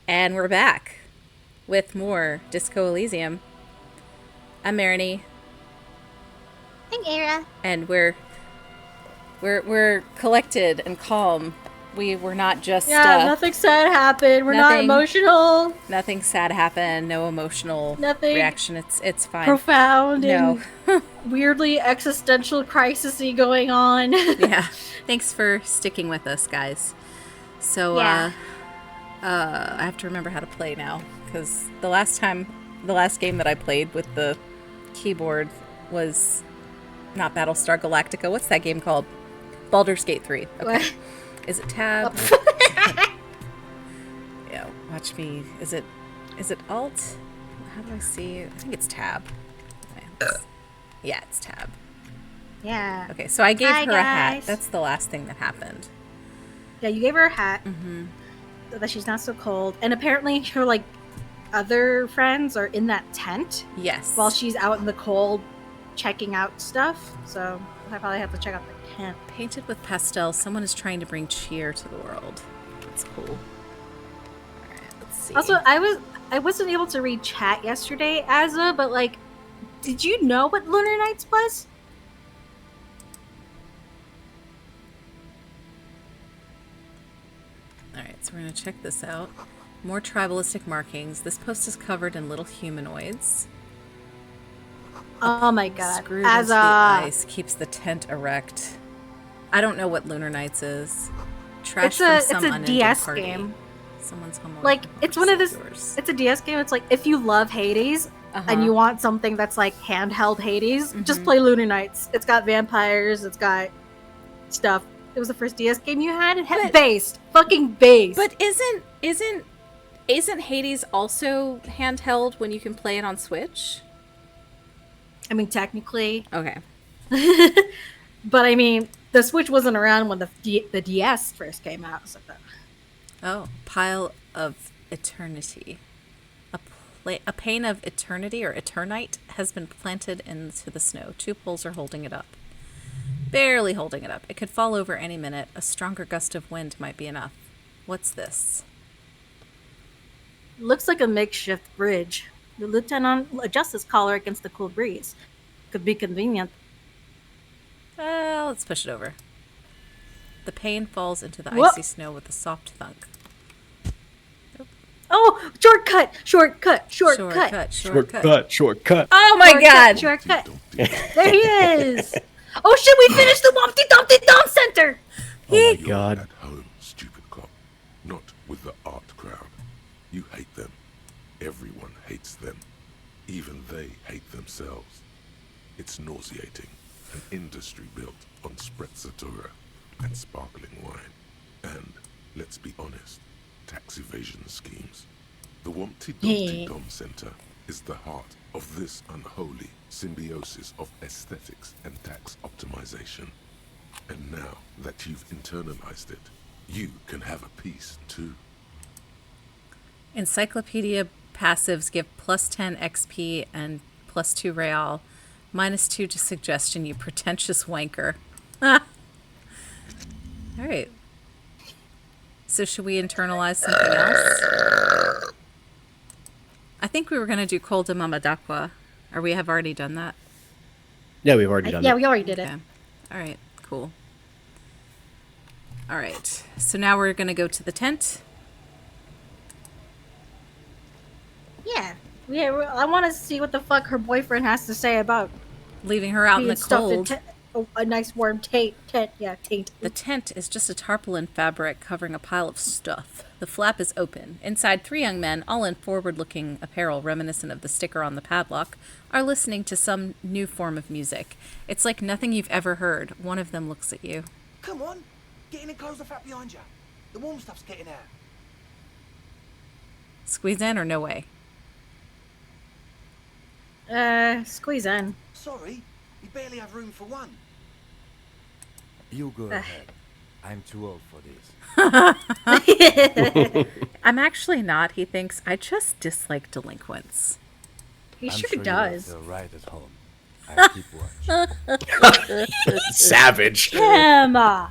And we're back with more Disco Elysium. I'm Marini, I'm Era. and we're collected and calm. We're not just nothing sad happened. We're not emotional. Nothing sad happened. No emotional reaction. It's fine. Profound and weirdly existential crisisy going on. Yeah. Thanks for sticking with us, guys. So I have to remember how to play now, because the last game that I played with the keyboard was not Battlestar Galactica. What's that game called? Baldur's Gate 3. Okay. What? Is it tab? Yeah, watch me. Is it alt? How do I see? I think it's tab. Yeah, it's tab. Yeah. Okay, so I gave her a hat. That's the last thing that happened. Yeah, you gave her a hat. Mm-hmm. So that she's not so cold. And apparently her, other friends are in that tent. Yes. While she's out in the cold checking out stuff. So I probably have to check out the tent. Painted with pastel, someone is trying to bring cheer to the world. That's cool. All right, let's see. Also, I wasn't able to read chat yesterday, Azza, but did you know what Lunar Nights was? Alright, so we're going to check this out. More tribalistic markings. This post is covered in little humanoids. Oh my god. Screwed into the ice keeps the tent erect. I don't know what Lunar Nights is. Trash from some unending DS party. game. Someone's home. It's one of this. It's a DS game. It's if you love Hades and you want something that's handheld Hades, just play Lunar Nights. It's got vampires. It's got stuff. It was the first DS game you had. Fucking based. But isn't Hades also handheld when you can play it on Switch? I mean, technically. Okay. But I mean, the Switch wasn't around when the DS first came out. So Pile of Eternity. A pane of eternity or eternite has been planted into the snow. 2 poles are holding it up. Barely holding it up. It could fall over any minute. A stronger gust of wind might be enough. What's this? Looks like a makeshift bridge. The lieutenant adjusts his collar against the cool breeze. Could be convenient. Let's push it over. The pane falls into the icy snow with a soft thunk. Oh, shortcut! Oh my god! Shortcut. There he is. Oh shit, we finished the Wumpty Dumpty Dump Center! Oh my god. At home, stupid cop. Not with the art crowd. You hate them. Everyone hates them. Even they hate themselves. It's nauseating. An industry built on sprezzatura and sparkling wine. And, let's be honest, tax evasion schemes. The Wumpty Dumpty Dom Center is the heart of this unholy symbiosis of aesthetics and tax optimization. And now that you've internalized it, you can have a piece too. Encyclopedia passives give +10 XP and +2 real, -2 to suggestion, you pretentious wanker. Alright. So should we internalize something else? I think we were going to do Col de Mamadakwa. Or we have already done that? Yeah, we've already done it. Yeah, we already did it. Alright, cool. Alright, so now we're going to go to the tent. Yeah, I want to see what the fuck her boyfriend has to say about leaving her out in the cold. A nice warm tent. Yeah, taint. The tent is just a tarpaulin fabric covering a pile of stuff. The flap is open. Inside, 3 young men, all in forward-looking apparel reminiscent of the sticker on the padlock, are listening to some new form of music. It's like nothing you've ever heard. One of them looks at you. Come on, get in and close the flap behind you. The warm stuff's getting out. Squeeze in or no way? Squeeze in. Sorry, we barely have room for one. You go ahead. I'm too old for this. I'm actually not, he thinks. I just dislike delinquents. He sure does. You're right at home. I keep watch. Savage. Emma.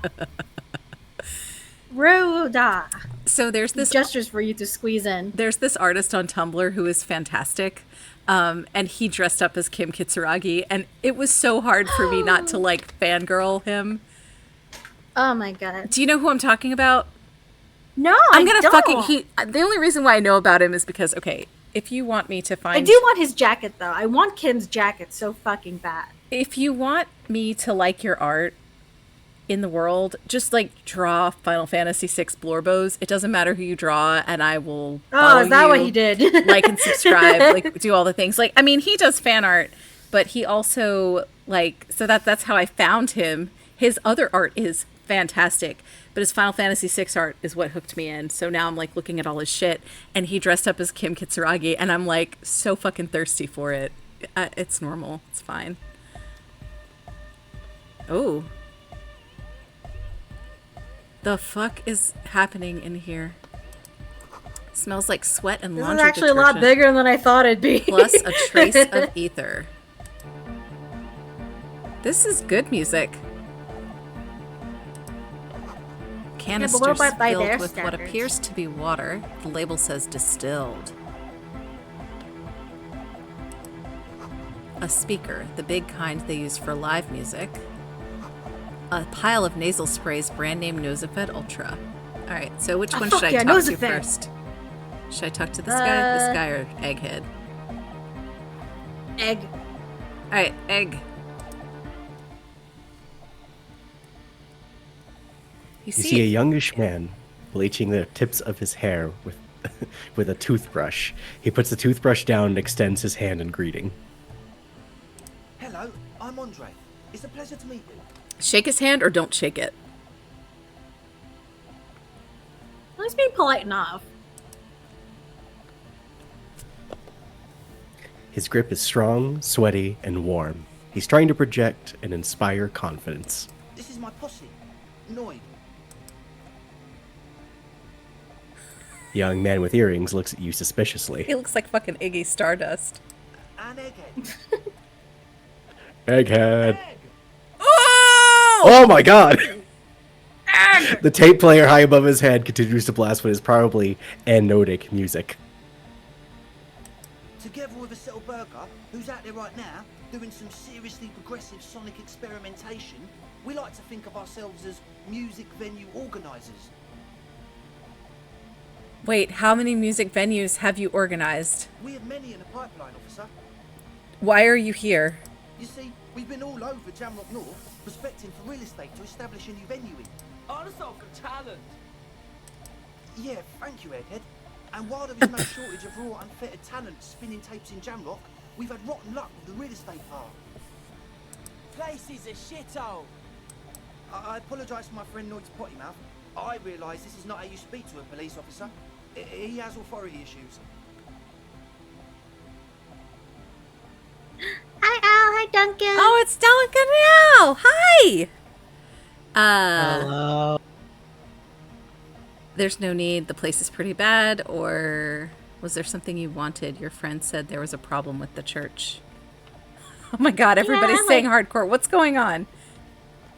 Rhoda. So there's this gestures for you to squeeze in. There's this artist on Tumblr who is fantastic. And he dressed up as Kim Kitsuragi, and it was so hard for me not to like fangirl him. Oh my god. Do you know who I'm talking about? No, I'm gonna I don't. the only reason why I know about him is because, okay, if you want me to find... I do want his jacket, though. I want Kim's jacket so fucking bad. If you want me to like your art in the world, just like draw Final Fantasy VI Blorbos. It doesn't matter who you draw, and I will follow is that you, what he did? like and subscribe, like do all the things. Like, I mean, he does fan art, but he also like, so that's how I found him. His other art is fantastic, but his Final Fantasy VI art is what hooked me in. So now I'm like looking at all his shit, and he dressed up as Kim Kitsuragi, and I'm like so fucking thirsty for it. It's normal. It's fine. Oh. The fuck is happening in here? Smells like sweat and laundry This is actually detergent. a lot bigger than I thought it'd be. Plus a trace of ether. This is good music. Canisters by filled their with what standards. appears to be water. The label says distilled. A speaker, the big kind they use for live music. A pile of nasal sprays, brand name Nosifed Ultra. Alright, so which one should I talk to first? Should I talk to this guy or Egghead? Egg. Alright, Egg. You see a youngish man bleaching the tips of his hair with with a toothbrush. He puts the toothbrush down and extends his hand in greeting. Hello, I'm Andre. It's a pleasure to meet you. Shake his hand or don't shake it. Well, he's being polite enough. His grip is strong, sweaty, and warm. He's trying to project and inspire confidence. This is my posse, Noid. The young man with earrings looks at you suspiciously. He looks like fucking Iggy Stardust. And Egghead. Egghead. Egg! Oh my god! The tape player high above his head continues to blast what is probably anodic music. Together with a Settle Burger, who's out there right now, doing some seriously progressive sonic experimentation, we like to think of ourselves as music venue organisers. Wait, how many music venues have you organized? We have many in the pipeline, officer. Why are you here? You see, we've been all over Jamrock North, prospecting for real estate to establish a new venue in. Also for talent. Yeah, thank you, Egghead. And while there is no shortage of raw, unfettered talent spinning tapes in Jamrock, we've had rotten luck with the real estate part. Place is a shithole. I apologise for my friend Noid's potty mouth. I realise this is not how you speak to a police officer. He has authority issues. Hi, Al. Hi, Duncan. Oh, it's Duncan now! Hi! Hello. There's no need. The place is pretty bad, or was there something you wanted? Your friend said there was a problem with the church. Oh my god, everybody's saying hardcore. What's going on?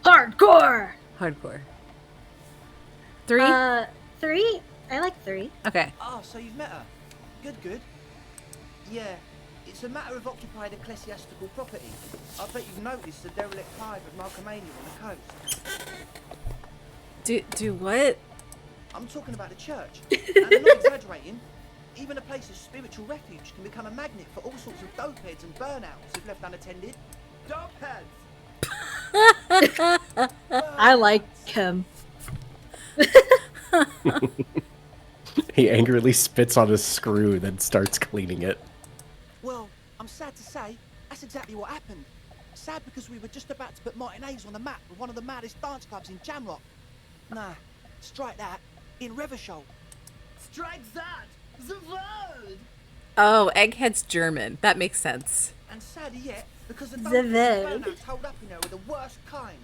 Hardcore! Hardcore. 3? 3? I like 3. Okay. Ah, so you've met her. Good. Yeah, it's a matter of occupied ecclesiastical property. I bet you've noticed the derelict hive of Malcolmania on the coast. Do what? I'm talking about the church. And I'm not exaggerating. Even a place of spiritual refuge can become a magnet for all sorts of dopeheads and burnouts if left unattended. Dopeheads. I like him. He angrily spits on a screw, then starts cleaning it. Well, I'm sad to say, that's exactly what happened. Sad because we were just about to put Martinez on the map with one of the maddest dance clubs in Jamrock. Nah, strike that. In Revachol. Strike that. The word. Oh, Egghead's German. That makes sense. And sadder yet, because the The dopeheads and word. burnouts hold up in there were the worst kind.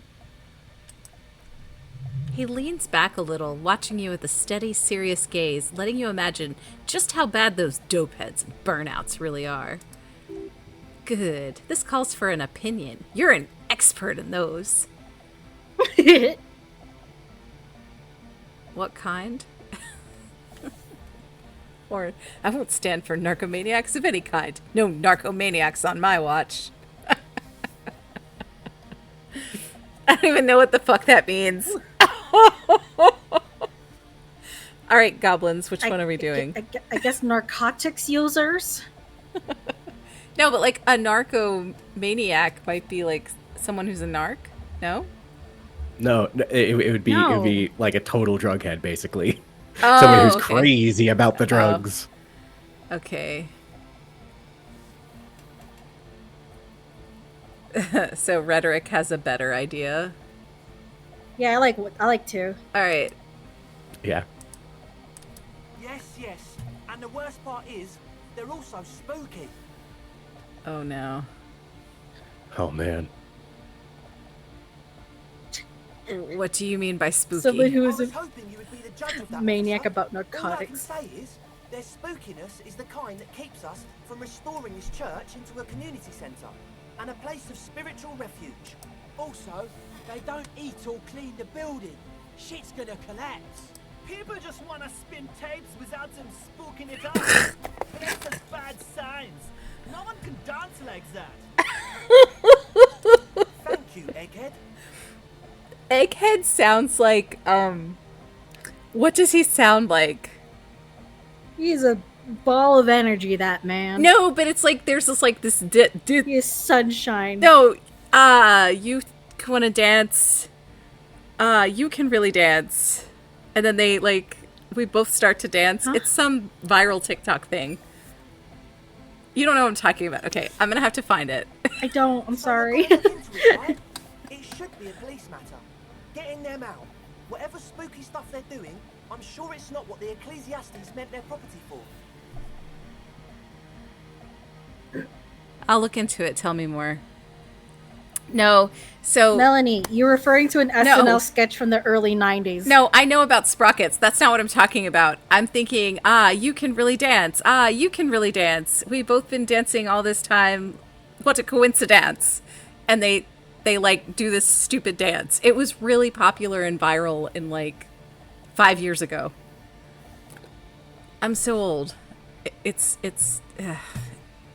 He leans back a little, watching you with a steady, serious gaze, letting you imagine just how bad those dopeheads and burnouts really are. Good. This calls for an opinion. You're an expert in those. What kind? Or, I won't stand for narcomaniacs of any kind. No narcomaniacs on my watch. I don't even know what the fuck that means. All right, goblins, which one are we doing? I guess narcotics users? No, but like a narcomaniac might be like someone who's a narc. No? No, it would be No. it would be like a total drug head, basically. Someone who's okay. crazy about the drugs. Okay. So rhetoric has a better idea. Yeah, I like to. All right. Yeah. Yes. And the worst part is, they're also spooky. Oh no. Oh man. What do you mean by spooky? Someone who I is was a hoping you would be the judge of that. maniac officer. about All I can narcotics. say is, their spookiness is the kind that keeps us from restoring this church into a community centre and a place of spiritual refuge. Also, they don't eat or clean the building. Shit's gonna collapse. People just want to spin tapes without them spooking it up. That's such bad signs. No one can dance like that. Thank you, Egghead. Egghead sounds like what does he sound like? He's a ball of energy, that man. No, but it's like there's this He is sunshine. No, you want to dance. You can really dance. And then we both start to dance. Huh? It's some viral TikTok thing. You don't know what I'm talking about. Okay, I'm gonna have to find it. I don't. I'm sorry. So we're gonna look into it, right? It should be a police matter. Getting them out. Whatever spooky stuff they're doing, I'm sure it's not what the Ecclesiastes meant their property for. I'll look into it. Tell me more. No, so Melanie, you're referring to an SNL No. sketch from the early 90s. no, I know about sprockets. That's not what I'm talking about. I'm thinking, you can really dance. You can really dance. We've both been dancing all this time. What a coincidence. And they like do this stupid dance. It was really popular and viral in like 5 years ago. I'm so old. It's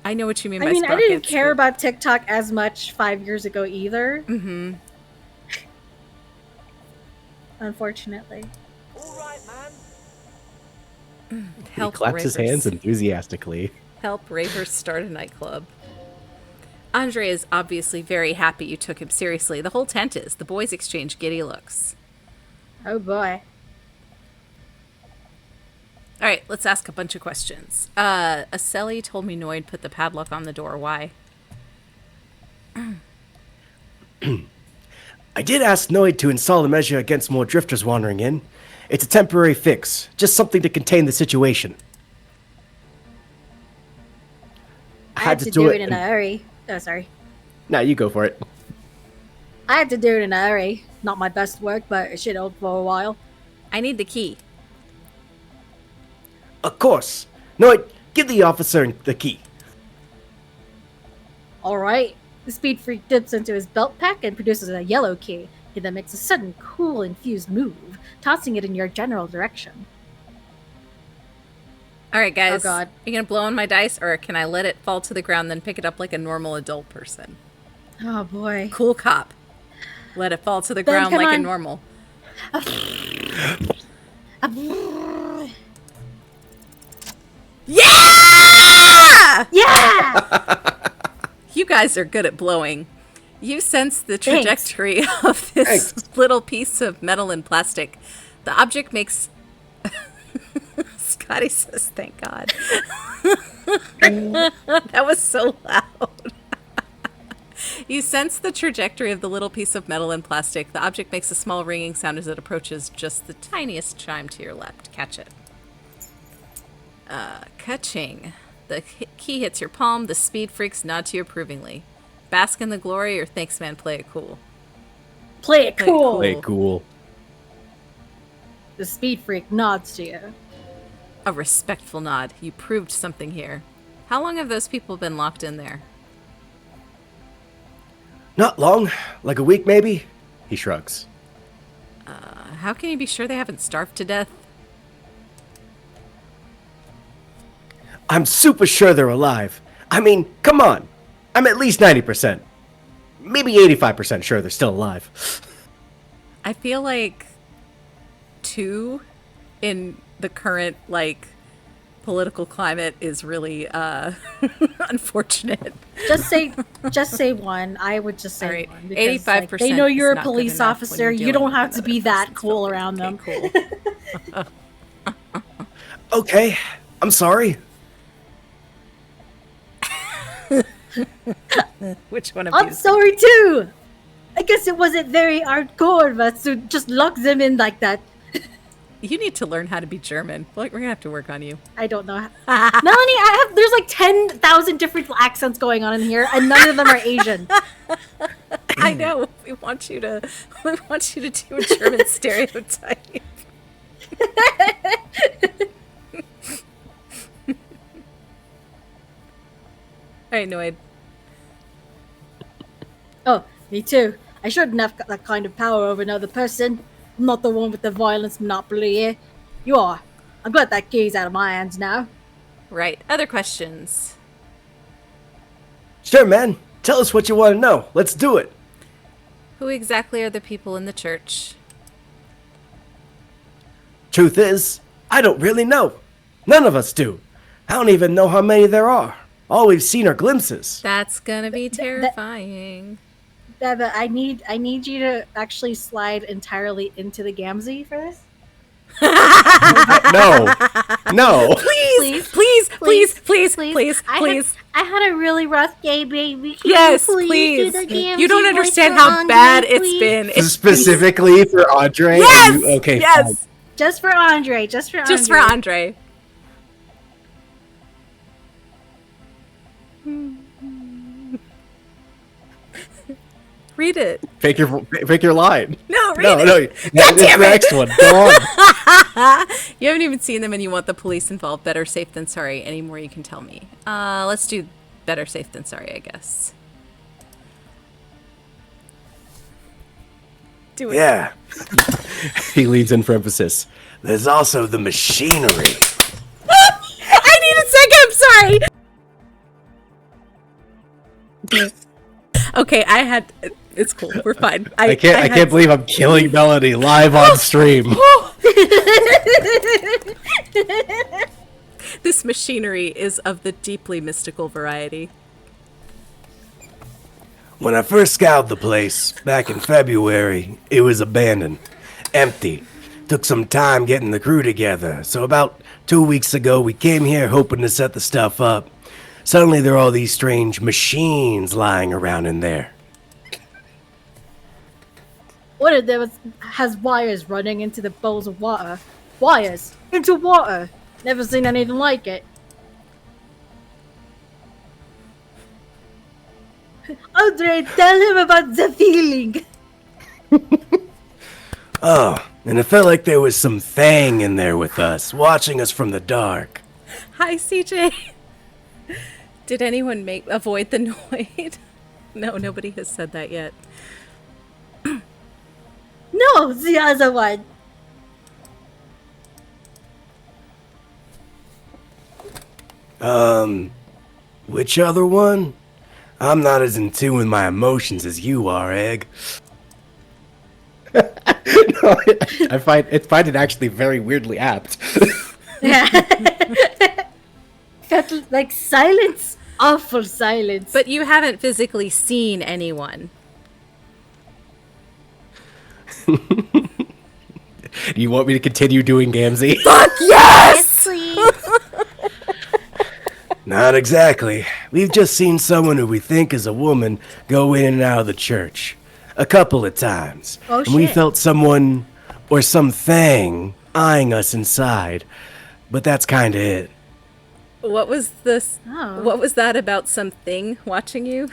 I know what you mean by I mean, I sprockets. didn't care about TikTok as much 5 years ago either. Mm-hmm. Unfortunately. All right, man. Help He claps his ravers. hands enthusiastically. Help ravers start a nightclub. Andre is obviously very happy you took him seriously. The whole tent is. The boys exchange giddy looks. Oh boy. All right, let's ask a bunch of questions. Aceli told me Noid put the padlock on the door. Why? I did ask Noid to install a measure against more drifters wandering in. It's a temporary fix, just something to contain the situation. I had to do it in a hurry. Oh, sorry. Nah, you go for it. I had to do it in a hurry. Not my best work, but it should hold for a while. I need the key. Of course. Noid, give the officer the key. Alright. The speed freak dips into his belt pack and produces a yellow key. He then makes a sudden, cool, infused move, tossing it in your general direction. All right, guys. Oh, God. Are you going to blow on my dice, or can I let it fall to the ground then pick it up like a normal adult person? Oh boy. Cool cop. Let it fall to the Then ground come like a on. normal. Yeah! Yeah! You guys are good at blowing. You sense the Thanks. trajectory of this Thanks. little piece of metal and plastic. The object makes... Scotty says, thank God. That was so loud. You sense the trajectory of the little piece of metal and plastic. The object makes a small ringing sound as it approaches just the tiniest chime to your left. Catch it. Ka-ching. The key hits your palm. The speed freaks nod to you approvingly. Bask in the glory, or thanks, man, play it cool. Play it cool. Play cool. The speed freak nods to you. A respectful nod. You proved something here. How long have those people been locked in there? Not long. Like a week, maybe? He shrugs. How can you be sure they haven't starved to death? I'm super sure they're alive. I mean, come on. I'm at least 90%. Maybe 85% sure they're still alive. I feel like 2 in the current, like, political climate is really unfortunate. Just say 1. I would just say All right. 1. Because, 85% they know you're is a not good police enough when officer. you're You dealing don't with have to another be that person's cool filth. around them. Okay, cool. Okay, I'm sorry. Which one of I'm these? sorry too. I guess it wasn't very hardcore of us to just lock them in like that. You need to learn how to be German. Like, we're gonna have to work on you. I don't know. Melanie, there's like 10,000 different accents going on in here, and none of them are Asian. I know. We want you to do a German stereotype. I know. Oh, me too. I shouldn't have got that kind of power over another person. I'm not the one with the violence monopoly here. You are. I'm glad that key's out of my hands now. Right. Other questions? Sure, man. Tell us what you want to know. Let's do it. Who exactly are the people in the church? Truth is, I don't really know. None of us do. I don't even know how many there are. All we've seen are glimpses. That's gonna be terrifying. Beba, I need you to actually slide entirely into the Gamzee for this. No. No. Please. I had a really rough day, baby. Can Yes, you please. do the game You don't voice understand for how Andre, bad it's please? been. It's Specifically for Andre? yes. Okay, Yes. fine. Just for Andre. Just for Andre. Read it. Fake your line. No, read No, it. no. This damn it. next one. Go on. You haven't even seen them and you want the police involved. Better safe than sorry. Any more you can tell me. Let's do better safe than sorry, I guess. Do it. Yeah. He leads in for emphasis. There's also the machinery. I need a second. I'm sorry. Okay, it's cool. We're fine. I can't believe I'm killing Melody live on stream. This machinery is of the deeply mystical variety. When I first scoured the place, back in February, it was abandoned. Empty. Took some time getting the crew together, so about 2 weeks ago we came here hoping to set the stuff up. Suddenly there are all these strange machines lying around in there. One of them has wires running into the bowls of water. Wires into water. Never seen anything like it. Andre, tell him about the feeling. Oh, and it felt like there was some thing in there with us, watching us from the dark. Hi, CJ. Did anyone avoid the noid? No, nobody has said that yet. No, the other one. Which other one? I'm not as in tune with my emotions as you are, Egg. No, I find it actually very weirdly apt. Yeah. Felt like silence. Awful silence. But you haven't physically seen anyone. Do you want me to continue doing Gamzee? Fuck yes! Yes, please. Not exactly. We've just seen someone who we think is a woman go in and out of the church. A couple of times. Oh, and we shit. felt someone or something eyeing us inside. But that's kinda it. What was this? Oh. What was that about something watching you?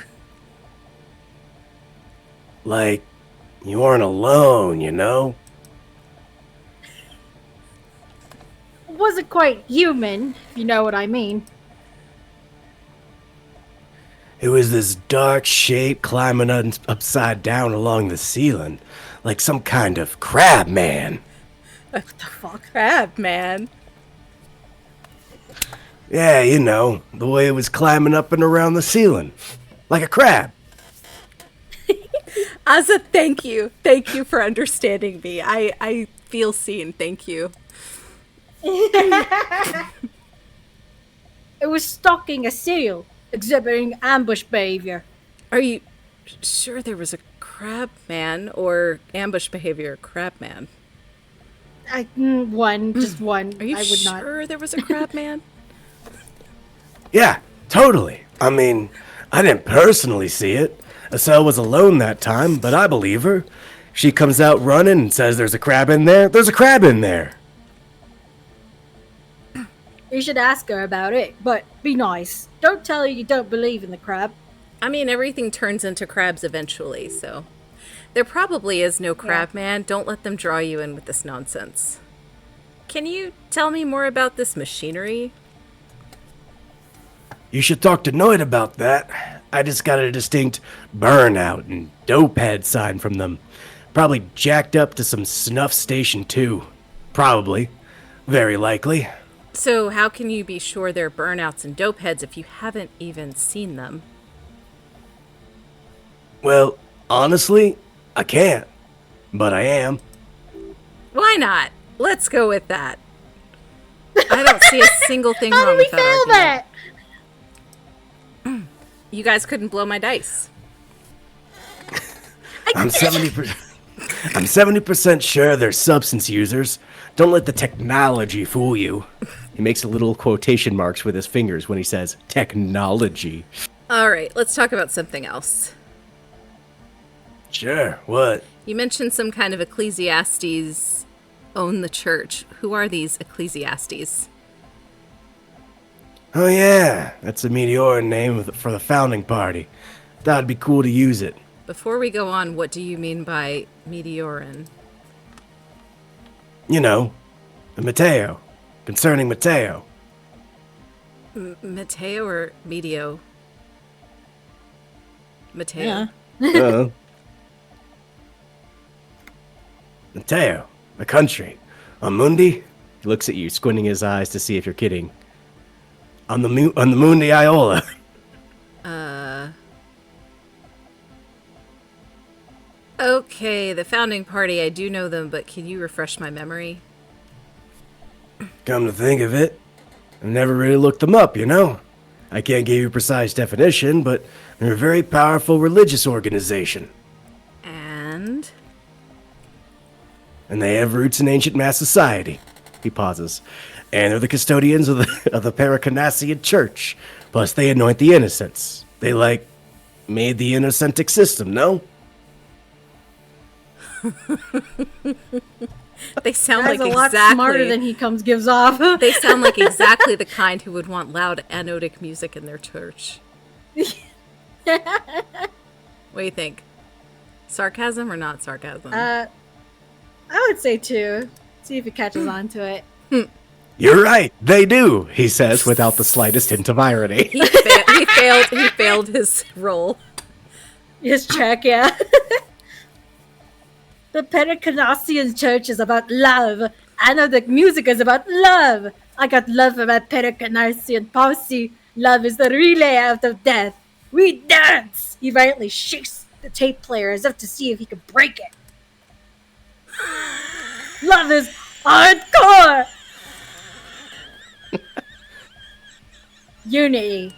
Like, you aren't alone, you know? Wasn't quite human, if you know what I mean. It was this dark shape climbing upside down along the ceiling, like some kind of crab man. What the fuck? Crab man. Yeah, you know, the way it was climbing up and around the ceiling. Like a crab. Asa, thank you. Thank you for understanding me. I feel seen. Thank you. It was stalking a seal, exhibiting ambush behavior. Are you sure there was a crab man or ambush behavior crab man? Just one. Are you I would sure there was a crab man? Yeah, totally. I mean, I didn't personally see it. Estelle was alone that time, but I believe her. She comes out running and says there's a crab in there. There's a crab in there. You should ask her about it, but be nice. Don't tell her you don't believe in the crab. I mean, everything turns into crabs eventually, so... There probably is no crab man. Don't let them draw you in with this nonsense. Can you tell me more about this machinery? You should talk to Noid about that. I just got a distinct burnout and dope head sign from them. Probably jacked up to some snuff station too. Probably. Very likely. So how can you be sure they're burnouts and dope heads if you haven't even seen them? Well, honestly, I can't. But I am. Why not? Let's go with that. I don't see a single thing How wrong did we with that fail argument. that? You guys couldn't blow my dice. I'm 70% sure they're substance users. Don't let the technology fool you. He makes a little quotation marks with his fingers when he says technology. All right, let's talk about something else. Sure, what? You mentioned some kind of ecclesiastes own the church. Who are these ecclesiastes? Oh yeah, that's a Meteoran name for the founding party. Thought it'd be cool to use it. Before we go on, what do you mean by Meteoran? You know, the Mateo. Concerning Mateo. Mateo or Meteo? Mateo. Yeah. Mateo, the country. Amundi? He looks at you, squinting his eyes to see if you're kidding. On the Mundi Iola. Okay, the founding party, I do know them, but can you refresh my memory? Come to think of it, I've never really looked them up, you know? I can't give you a precise definition, but they're a very powerful religious organization. And And they have roots in ancient mass society. He pauses. And they're the custodians of the Paracanassian Church. Plus, they anoint the innocents. They, made the innocentic system, no? they sound Guy's like a lot smarter than he gives off. They sound like exactly the kind who would want loud anodic music in their church. What do you think? Sarcasm or not sarcasm? I would say 2. See if he catches on to it. You're right, they do, he says without the slightest hint of irony. He failed his roll. His check, yeah. The Pericanassian church is about love. I know the music is about love. I got love for my Pericanassian posse. Love is the relay out of death. We dance! He violently shakes the tape player as if to see if he could break it. Love is hardcore! Unity.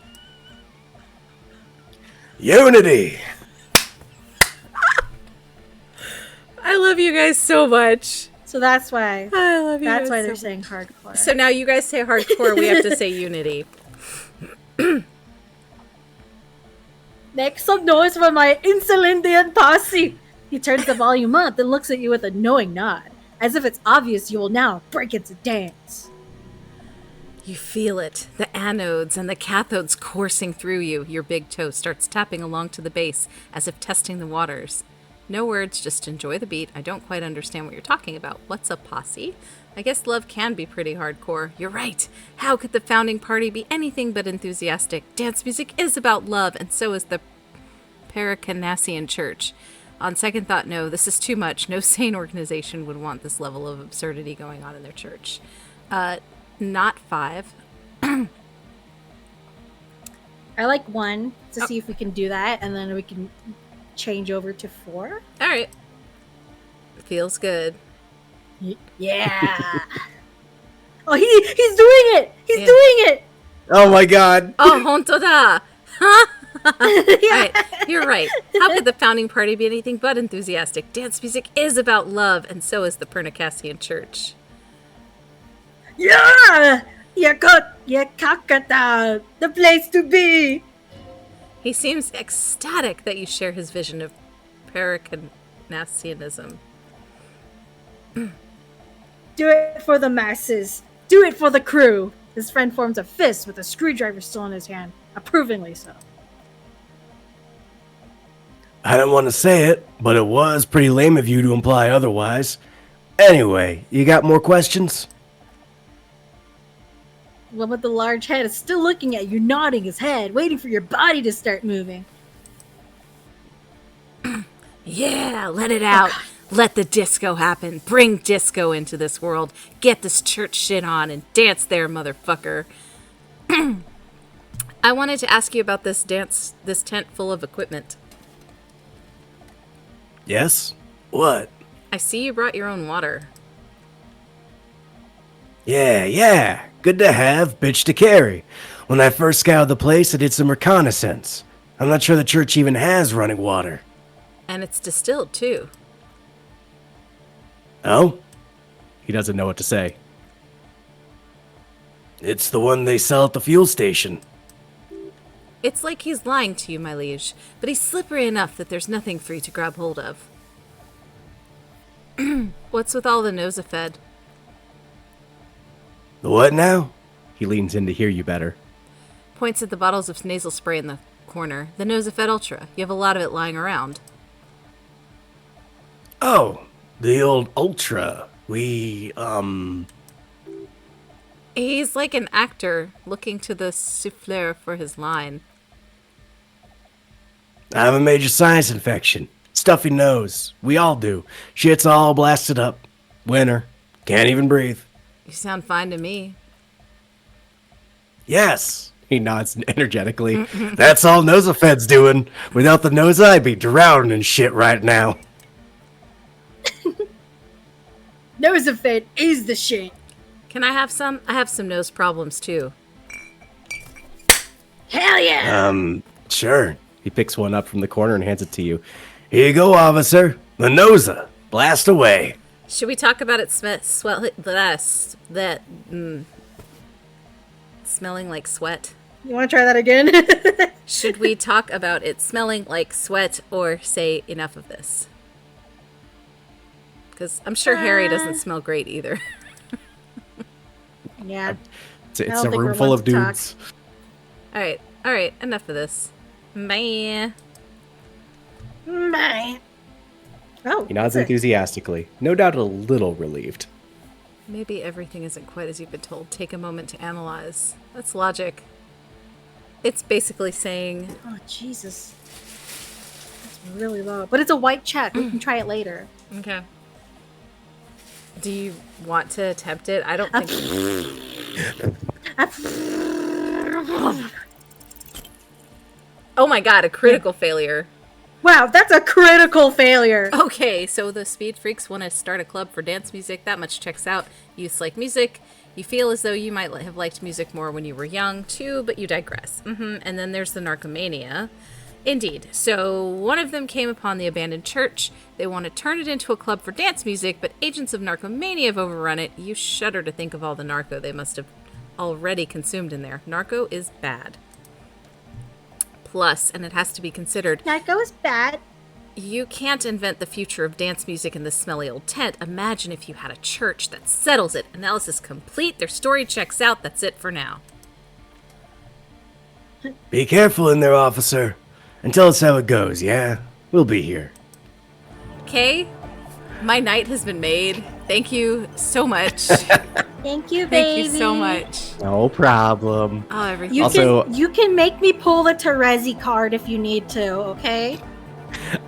Unity! I love you guys so much. So that's why. I love you That's guys why so they're much. saying hardcore. So now you guys say hardcore, we have to say unity. Make some noise for my Insulindian posse! He turns the volume up, then looks at you with a knowing nod, as if it's obvious you will now break into dance. You feel it, the anodes and the cathodes coursing through you. Your big toe starts tapping along to the base as if testing the waters. No words, just enjoy the beat. I don't quite understand what you're talking about. What's a posse? I guess love can be pretty hardcore. You're right. How could the founding party be anything but enthusiastic? Dance music is about love, and so is the Paracanassian Church. On second thought, no, this is too much. No sane organization would want this level of absurdity going on in their church. Not 5. I like 1 to see if we can do that, and then we can change over to 4. All right. Feels good. Yeah. Oh, he's doing it. He's doing it. Oh my god. Oh, honto da. Huh? Right. You're right. How could the founding party be anything but enthusiastic? Dance music is about love, and so is the Pernicassian Church. Yeah. Yakakata, the place to be. He seems ecstatic that you share his vision of Paracanassianism. Do it for the masses. Do it for the crew. His friend forms a fist with a screwdriver still in his hand, approvingly so. I don't want to say it, but it was pretty lame of you to imply otherwise. Anyway, you got more questions? The one with the large head is still looking at you, nodding his head, waiting for your body to start moving. Yeah, let it out. Let the disco happen. Bring disco into this world. Get this church shit on and dance there, motherfucker. I wanted to ask you about this tent full of equipment. Yes? What? I see you brought your own water. Yeah. Good to have, bitch to carry. When I first scoured the place, I did some reconnaissance. I'm not sure the church even has running water. And it's distilled, too. Oh? He doesn't know what to say. It's the one they sell at the fuel station. It's like he's lying to you, my liege, but he's slippery enough that there's nothing for you to grab hold of. What's with all the nosafed? The what now? He leans in to hear you better. Points at the bottles of nasal spray in the corner. The nosafed Ultra. You have a lot of it lying around. Oh, the old Ultra. He's like an actor looking to the souffleur for his line. I have a major sinus infection. Stuffy nose. We all do. Shit's all blasted up. Winter. Can't even breathe. You sound fine to me. Yes. He nods energetically. That's all Nosafed's doing. Without the nose, I'd be drowning in shit right now. Nosafed is the shit. Can I have some? I have some nose problems, too. Hell yeah! Sure. He picks one up from the corner and hands it to you. Here you go, officer. The Nosa. Blast away. Should we talk about it smelling like sweat? You want to try that again? Should we talk about it smelling like sweat or say enough of this? Because I'm sure Harry doesn't smell great either. Yeah. It's a room full of dudes. All right, enough of this. Bye. Bye. Oh, He nods enthusiastically, no doubt a little relieved. Maybe everything isn't quite as you've been told. Take a moment to analyze. That's logic. It's basically saying... Oh, Jesus. That's really low. But it's a white check. We can try it later. Okay. Do you want to attempt it? I don't think... Oh my god, a critical failure. Wow, that's a critical failure. Okay, so the speed freaks want to start a club for dance music. That much checks out. Youths like music. You feel as though you might have liked music more when you were young, too, but you digress. And then there's the narcomania. Indeed. So one of them came upon the abandoned church. They want to turn it into a club for dance music, but agents of narcomania have overrun it. You shudder to think of all the narco they must have already consumed in there. Narco is bad. Plus, and it has to be considered... Narco is bad. You can't invent the future of dance music in this smelly old tent. Imagine if you had a church that settles it. Analysis complete. Their story checks out. That's it for now. Be careful in there, officer. And tell us how it goes, yeah? We'll be here. Okay, my night has been made. Thank you so much. Thank you, baby. Thank you so much. No problem. Oh, everything. You can make me pull the Terezi card if you need to, okay?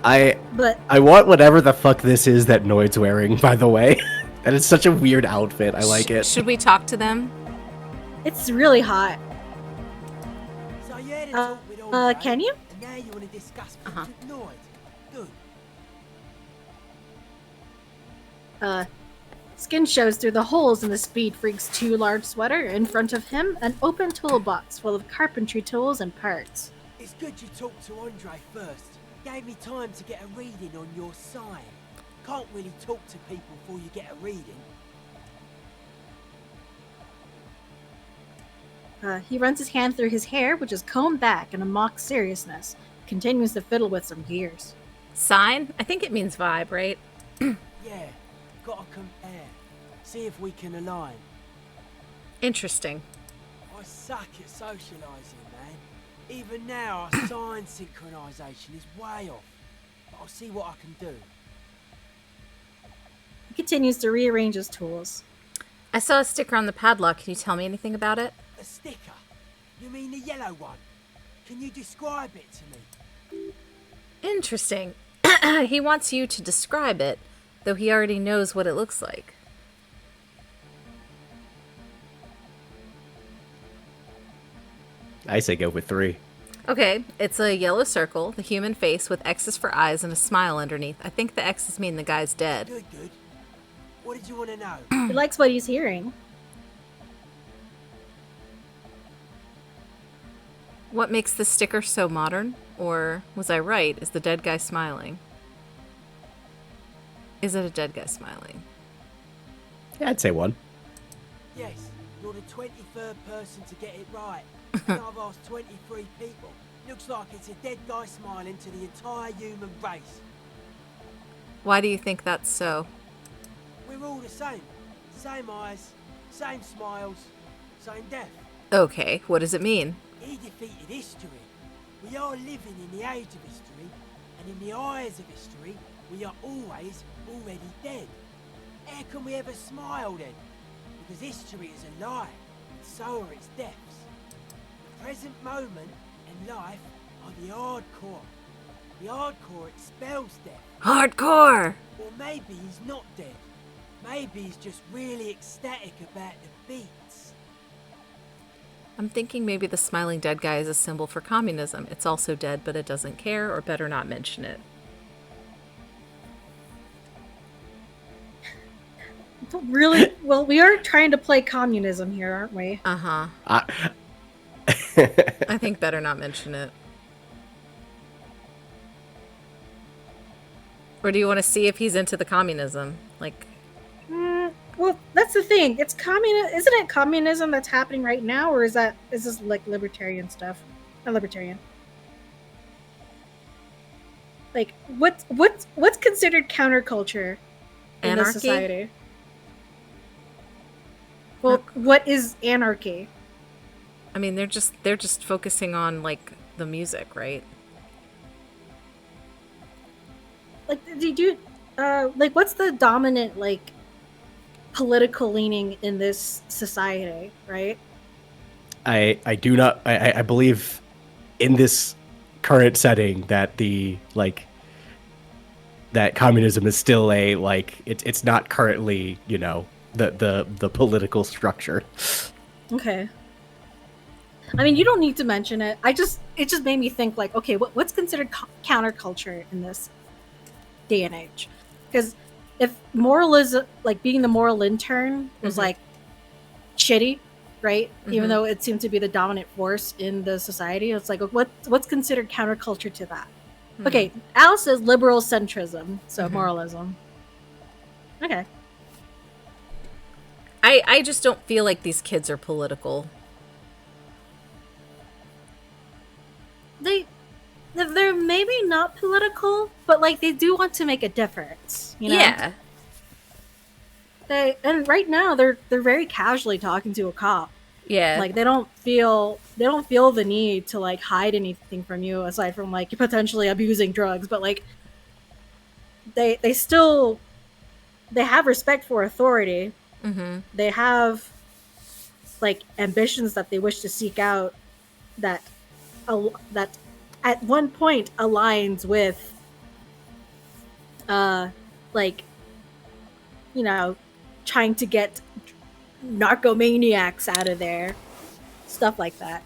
I But want whatever the fuck this is that Noid's wearing, by the way. And it's such a weird outfit. I like it. Should we talk to them? it's really hot. So you had a talk with Andre, Can you? and now you want to discuss things with Noid. Good. Skin shows through the holes in the Speed Freak's too large sweater. In front of him, an open toolbox full of carpentry tools and parts. It's good you talked to Andre first. Gave me time to get a reading on your side. Can't really talk to people before you get a reading. He runs his hand through his hair, which is combed back in a mock seriousness. Continues to fiddle with some gears. Sign? I think it means vibe, right? Yeah, gotta compare. See if we can align. Interesting. I suck at socialising, man. Even now, our sign synchronisation is way off. But I'll see what I can do. He continues to rearrange his tools. I saw a sticker on the padlock. Can you tell me anything about it? A sticker? You mean the yellow one? Can you describe it to me? Interesting. He wants you to describe it, though he already knows what it looks like. I say go with 3. Okay, it's a yellow circle, the human face with X's for eyes and a smile underneath. I think the X's mean the guy's dead. Good, good. What did you want to know? He likes what he's hearing. What makes the sticker so modern? Or, was I right, is the dead guy smiling? Is it a dead guy smiling? Yeah, I'd say 1. Yes, you're the 23rd person to get it right. And I've asked 23 people. Looks like it's a dead guy smiling to the entire human race. Why do you think that's so? We're all the same. Same eyes, same smiles, same death. Okay, what does it mean? He defeated history. We are living in the age of history, and in the eyes of history, we are always already dead. How can we ever smile then? Because history is a lie, and so are its deaths. The present moment and life are the hardcore. The hardcore expels death. Hardcore! Or maybe he's not dead. Maybe he's just really ecstatic about the beats. I'm thinking maybe the smiling dead guy is a symbol for communism. It's also dead, but it doesn't care, or better not mention it. Really? Well, we are trying to play communism here, aren't we? Uh-huh. I think better not mention it. Or do you want to see if he's into the communism? Like... Well, that's the thing. It's isn't it communism that's happening right now, or is this like libertarian stuff? Not libertarian. Like what's considered counterculture in this society? Well, what is anarchy? I mean, they're just focusing on like the music, right? Like, like what's the dominant like political leaning in this society, right? I do not. I believe in this current setting that that communism is still it's not currently the political structure. Okay. I mean, you don't need to mention it. It just made me think like, okay, what's considered counterculture in this day and age? Because if moralism, like being the moral intern, was like shitty, right? Even though it seemed to be the dominant force in the society, it's like what's considered counterculture to that? Okay, Alice says liberal centrism, so moralism. Okay. I just don't feel like these kids are political. They're maybe not political, but like they do want to make a difference. You know? Yeah. And right now they're very casually talking to a cop. Yeah. Like they don't feel the need to like hide anything from you aside from like potentially abusing drugs, but like they still they have respect for authority. Mm-hmm. They have like ambitions that they wish to seek out that that at one point aligns with like, you know, trying to get narcomaniacs out of there, stuff like that.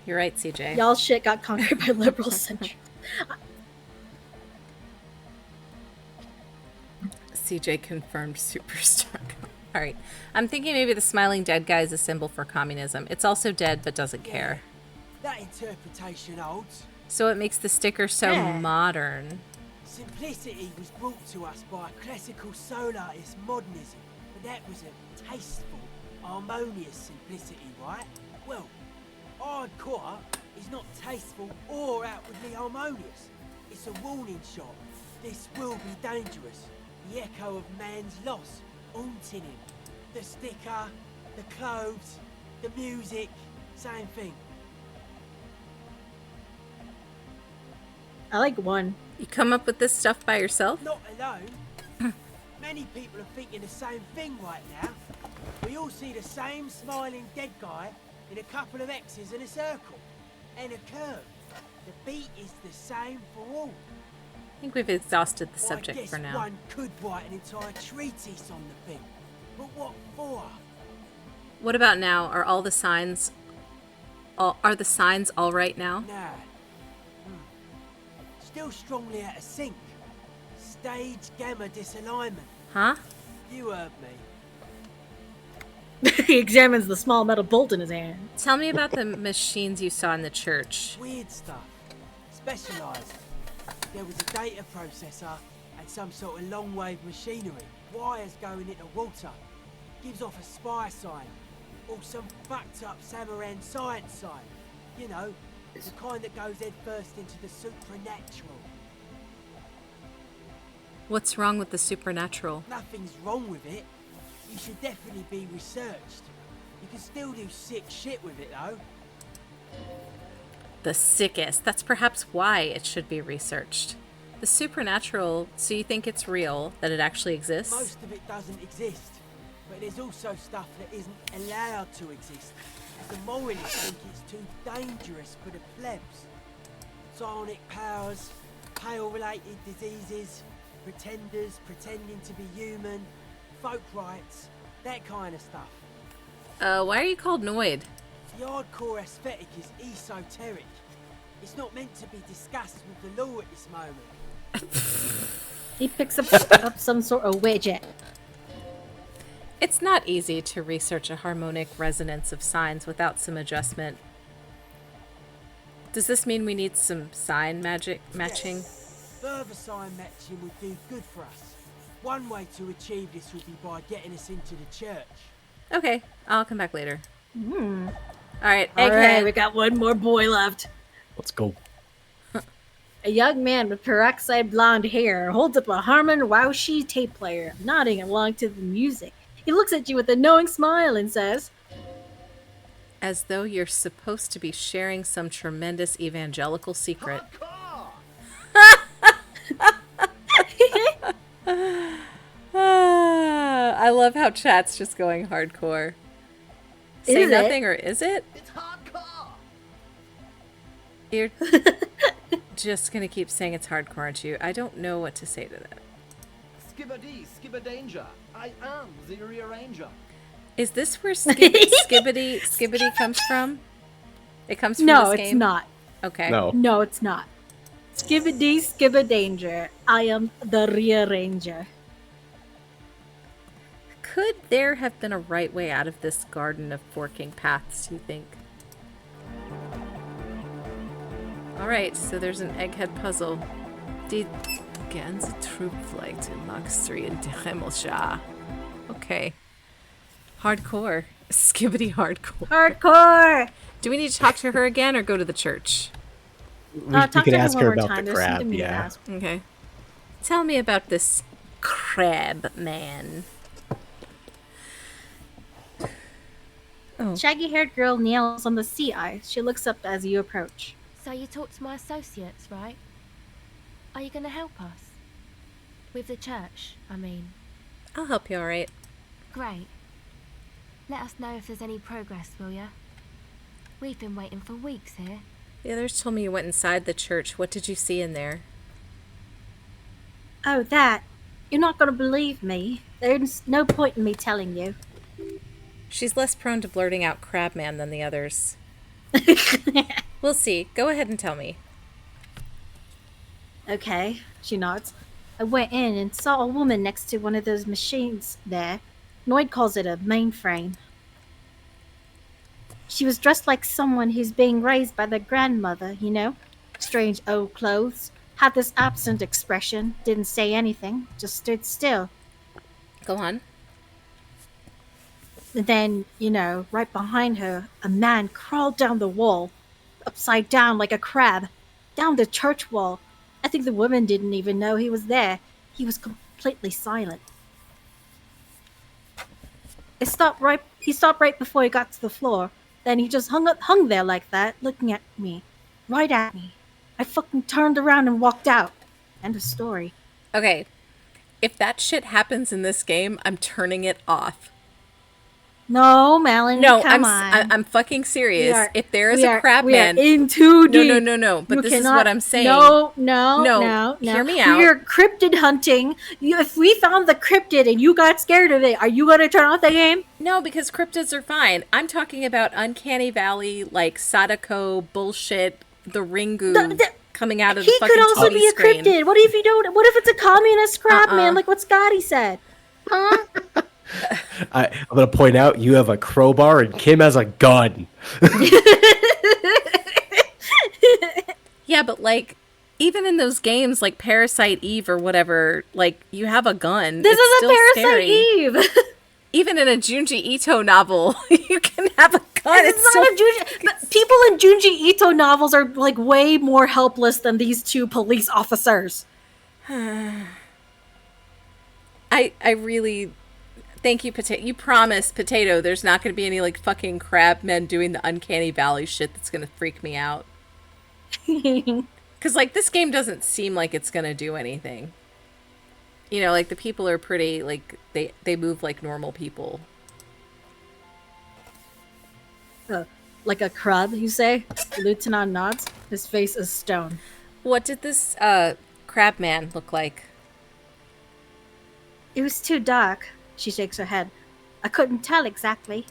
You're right, CJ. Y'all shit got conquered by liberal centric. CJ confirmed superstar. All right. I'm thinking maybe the smiling dead guy is a symbol for communism. It's also dead but doesn't care. That interpretation holds. So it makes the sticker so modern. Simplicity was brought to us by classical solarist modernism, but that was a tasteful, harmonious simplicity, right? Well, hardcore is not tasteful or outwardly harmonious. It's a warning shot. This will be dangerous. The echo of man's loss, haunting him. The sticker, the clothes, the music, same thing. I like one. You come up with this stuff by yourself? Not alone. Many people are thinking the same thing right now. We all see the same smiling dead guy in a couple of X's and a circle. And a curve. The beat is the same for all. I think we've exhausted the Well, subject I guess for now. one could write an entire treatise on the thing. But what for? What about now? Are all the signs are the signs all right now? Nah. Still strongly out of sync. Stage gamma disalignment. Huh? You heard me. He examines the small metal bolt in his hand. Tell me about the machines you saw in the church. Weird stuff. Specialised. There was a data processor and some sort of long-wave machinery. Wires going into water. Gives off a spy sign. Or some fucked up Samaran science sign. You know, the kind that goes head first into the supernatural. What's wrong with the supernatural? Nothing's wrong with it. You should definitely be researched. You can still do sick shit with it though. The sickest. That's perhaps why it should be researched. The supernatural, so you think it's real, that it actually exists? Most of it doesn't exist. But there's also stuff that isn't allowed to exist. The moralists think it's too dangerous for the plebs. Psionic powers, pale-related diseases, pretenders pretending to be human, folk rights, that kind of stuff. Why are you called Noid? The hardcore aesthetic is esoteric. It's not meant to be discussed with the law at this moment. He picks up some sort of widget. It's not easy to research a harmonic resonance of signs without some adjustment. Does this mean we need some sign magic matching? Yes. Further sign matching would do good for us. One way to achieve this would be by getting us into the church. Okay, I'll come back later. Hmm. Alright, Alright, we got one more boy left. Let's go. A young man with peroxide blonde hair holds up a Harman Wowshi tape player, nodding along to the music. He looks at you with a knowing smile and says, as though you're supposed to be sharing some tremendous evangelical secret. I love how chat's just going hardcore. Say nothing, or is it? It's hardcore. You're just gonna keep saying it's hardcore, aren't you? I don't know what to say to that. Skibbity, skibberdanger. I am the rearranger. Is this where skibbity comes from? It comes from no, this game? it's not. Okay. No, it's not. Skibbity, skibberdanger. I am the rearranger. Could there have been a right way out of this garden of forking paths, do you think? Alright, so there's an egghead puzzle. Die ganze Trupflight in Mark 3 in Dremelscha. Okay. Hardcore. Skibbity hardcore. Hardcore! Do we need to talk to her again or go to the church? We Talk could to her ask one her more about time. the There's crab, something we need to yeah. ask. Okay. Tell me about this crab man. Oh. Shaggy-haired girl kneels on the sea ice. She looks up as you approach. So you talked to my associates, right? Are you going to help us? With the church, I mean. I'll help you, alright. Great. Let us know if there's any progress, will ya? We've been waiting for weeks here. The others told me you went inside the church. What did you see in there? Oh, that. You're not going to believe me. There's no point in me telling you. She's less prone to blurting out Crabman than the others. We'll see. Go ahead and tell me. Okay, she nods. I went in and saw a woman next to one of those machines there. Noid calls it a mainframe. She was dressed like someone who's being raised by their grandmother, you know? Strange old clothes. Had this absent expression. Didn't say anything. Just stood still. Go on. And then, you know, right behind her, a man crawled down the wall. Upside down like a crab. Down the church wall. I think the woman didn't even know he was there. He was completely silent. He stopped right before he got to the floor. Then he just hung there like that, looking at me. Right at me. I fucking turned around and walked out. End of story. Okay. If that shit happens in this game, I'm turning it off. No, Melanie, no, come on. I'm fucking serious. If there is a crab we man, are in too deep. No. But this is cannot, what I'm saying. No. Hear me out. We are cryptid hunting. If we found the cryptid and you got scared of it, are you going to turn off the game? No, because cryptids are fine. I'm talking about Uncanny Valley, like Sadako bullshit, the Ringu coming out of the fucking He could also be a screen. cryptid. What if you don't? What if it's a communist crab man, like what Scotty said? Huh? I'm going to point out you have a crowbar and Kim has a gun. Yeah, but like, even in those games like Parasite Eve or whatever, like, you have a gun. This it's is a Parasite scary. Eve. Even in a Junji Ito novel, you can have a gun. It's not a Junji, but people in Junji Ito novels are like way more helpless than these two police officers. I really... Thank you, Potato. You promised, Potato, there's not going to be any, like, fucking crab men doing the Uncanny Valley shit that's going to freak me out. Because, like, this game doesn't seem like it's going to do anything. You know, like, the people are pretty, like, they move like normal people. Like a crab, you say? Lieutenant nods. His face is stone. What did this, crab man look like? It was too dark. She shakes her head. I couldn't tell exactly.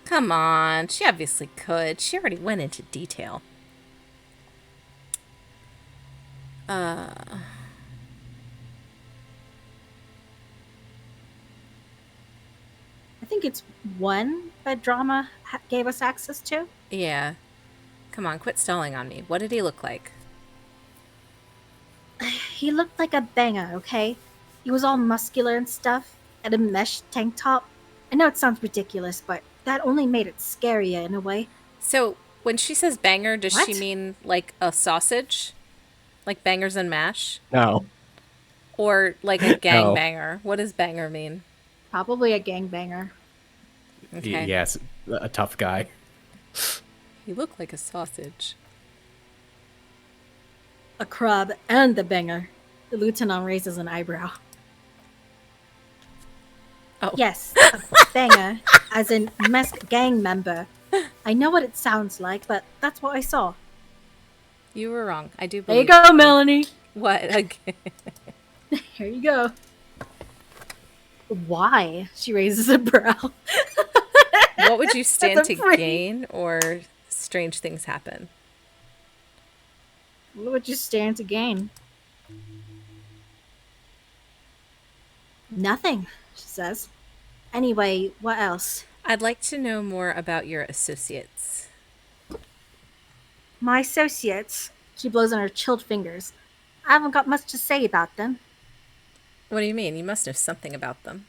Come on, she obviously could. She already went into detail. I think it's one that Drama gave us access to. Yeah. Come on, quit stalling on me. What did he look like? He looked like a banger, okay? He was all muscular and stuff, and a mesh tank top. I know it sounds ridiculous, but that only made it scarier in a way. So, when she says banger, does What? she mean like a sausage? Like bangers and mash? No. Or like a gangbanger? What does banger mean? Probably a gangbanger. Okay. Yes, a tough guy. He looked like a sausage. A crab and the banger. The lieutenant raises an eyebrow. Oh. Yes, a banger, as in masked gang member. I know what it sounds like, but that's what I saw. You were wrong. I do There you believe go, Melanie. What? Again? Here you go. Why? She raises a brow. What would you stand That's to afraid. gain or strange things happen? What would you stand to gain? Nothing, she says. Anyway, what else? I'd like to know more about your associates. My associates. She blows on her chilled fingers. I haven't got much to say about them. What do you mean? You must know something about them.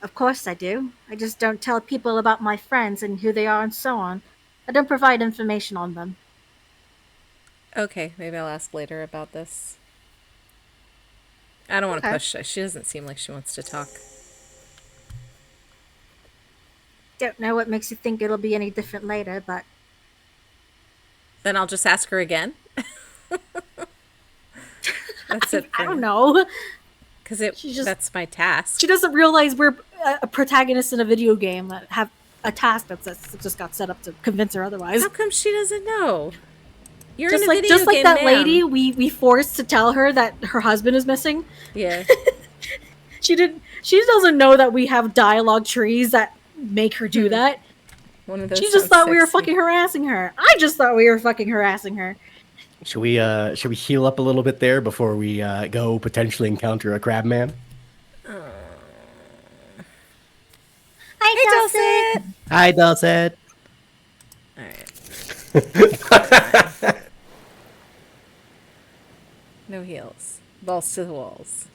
Of course I do. I just don't tell people about my friends and who they are and so on. I don't provide information on them. Okay, maybe I'll ask later about this. I don't want to Okay. push. She doesn't seem like she wants to talk. Don't know what makes you think it'll be any different later, but Then I'll just ask her again. That's it. I don't know. Because that's my task. She doesn't realize we're a protagonist in a video game that have a task that just got set up to convince her otherwise. How come she doesn't know? You're just in a like video just like game, that ma'am. lady we forced to tell her that her husband is missing. Yeah. She doesn't know that we have dialogue trees that make her do that. One of those. She just thought we were fucking harassing her. I just thought we were fucking harassing her. Should we heal up a little bit there before we go potentially encounter a crab man? Hi, Dulcet. Hi, Dulcet. Alright. No heals. Balls to the walls.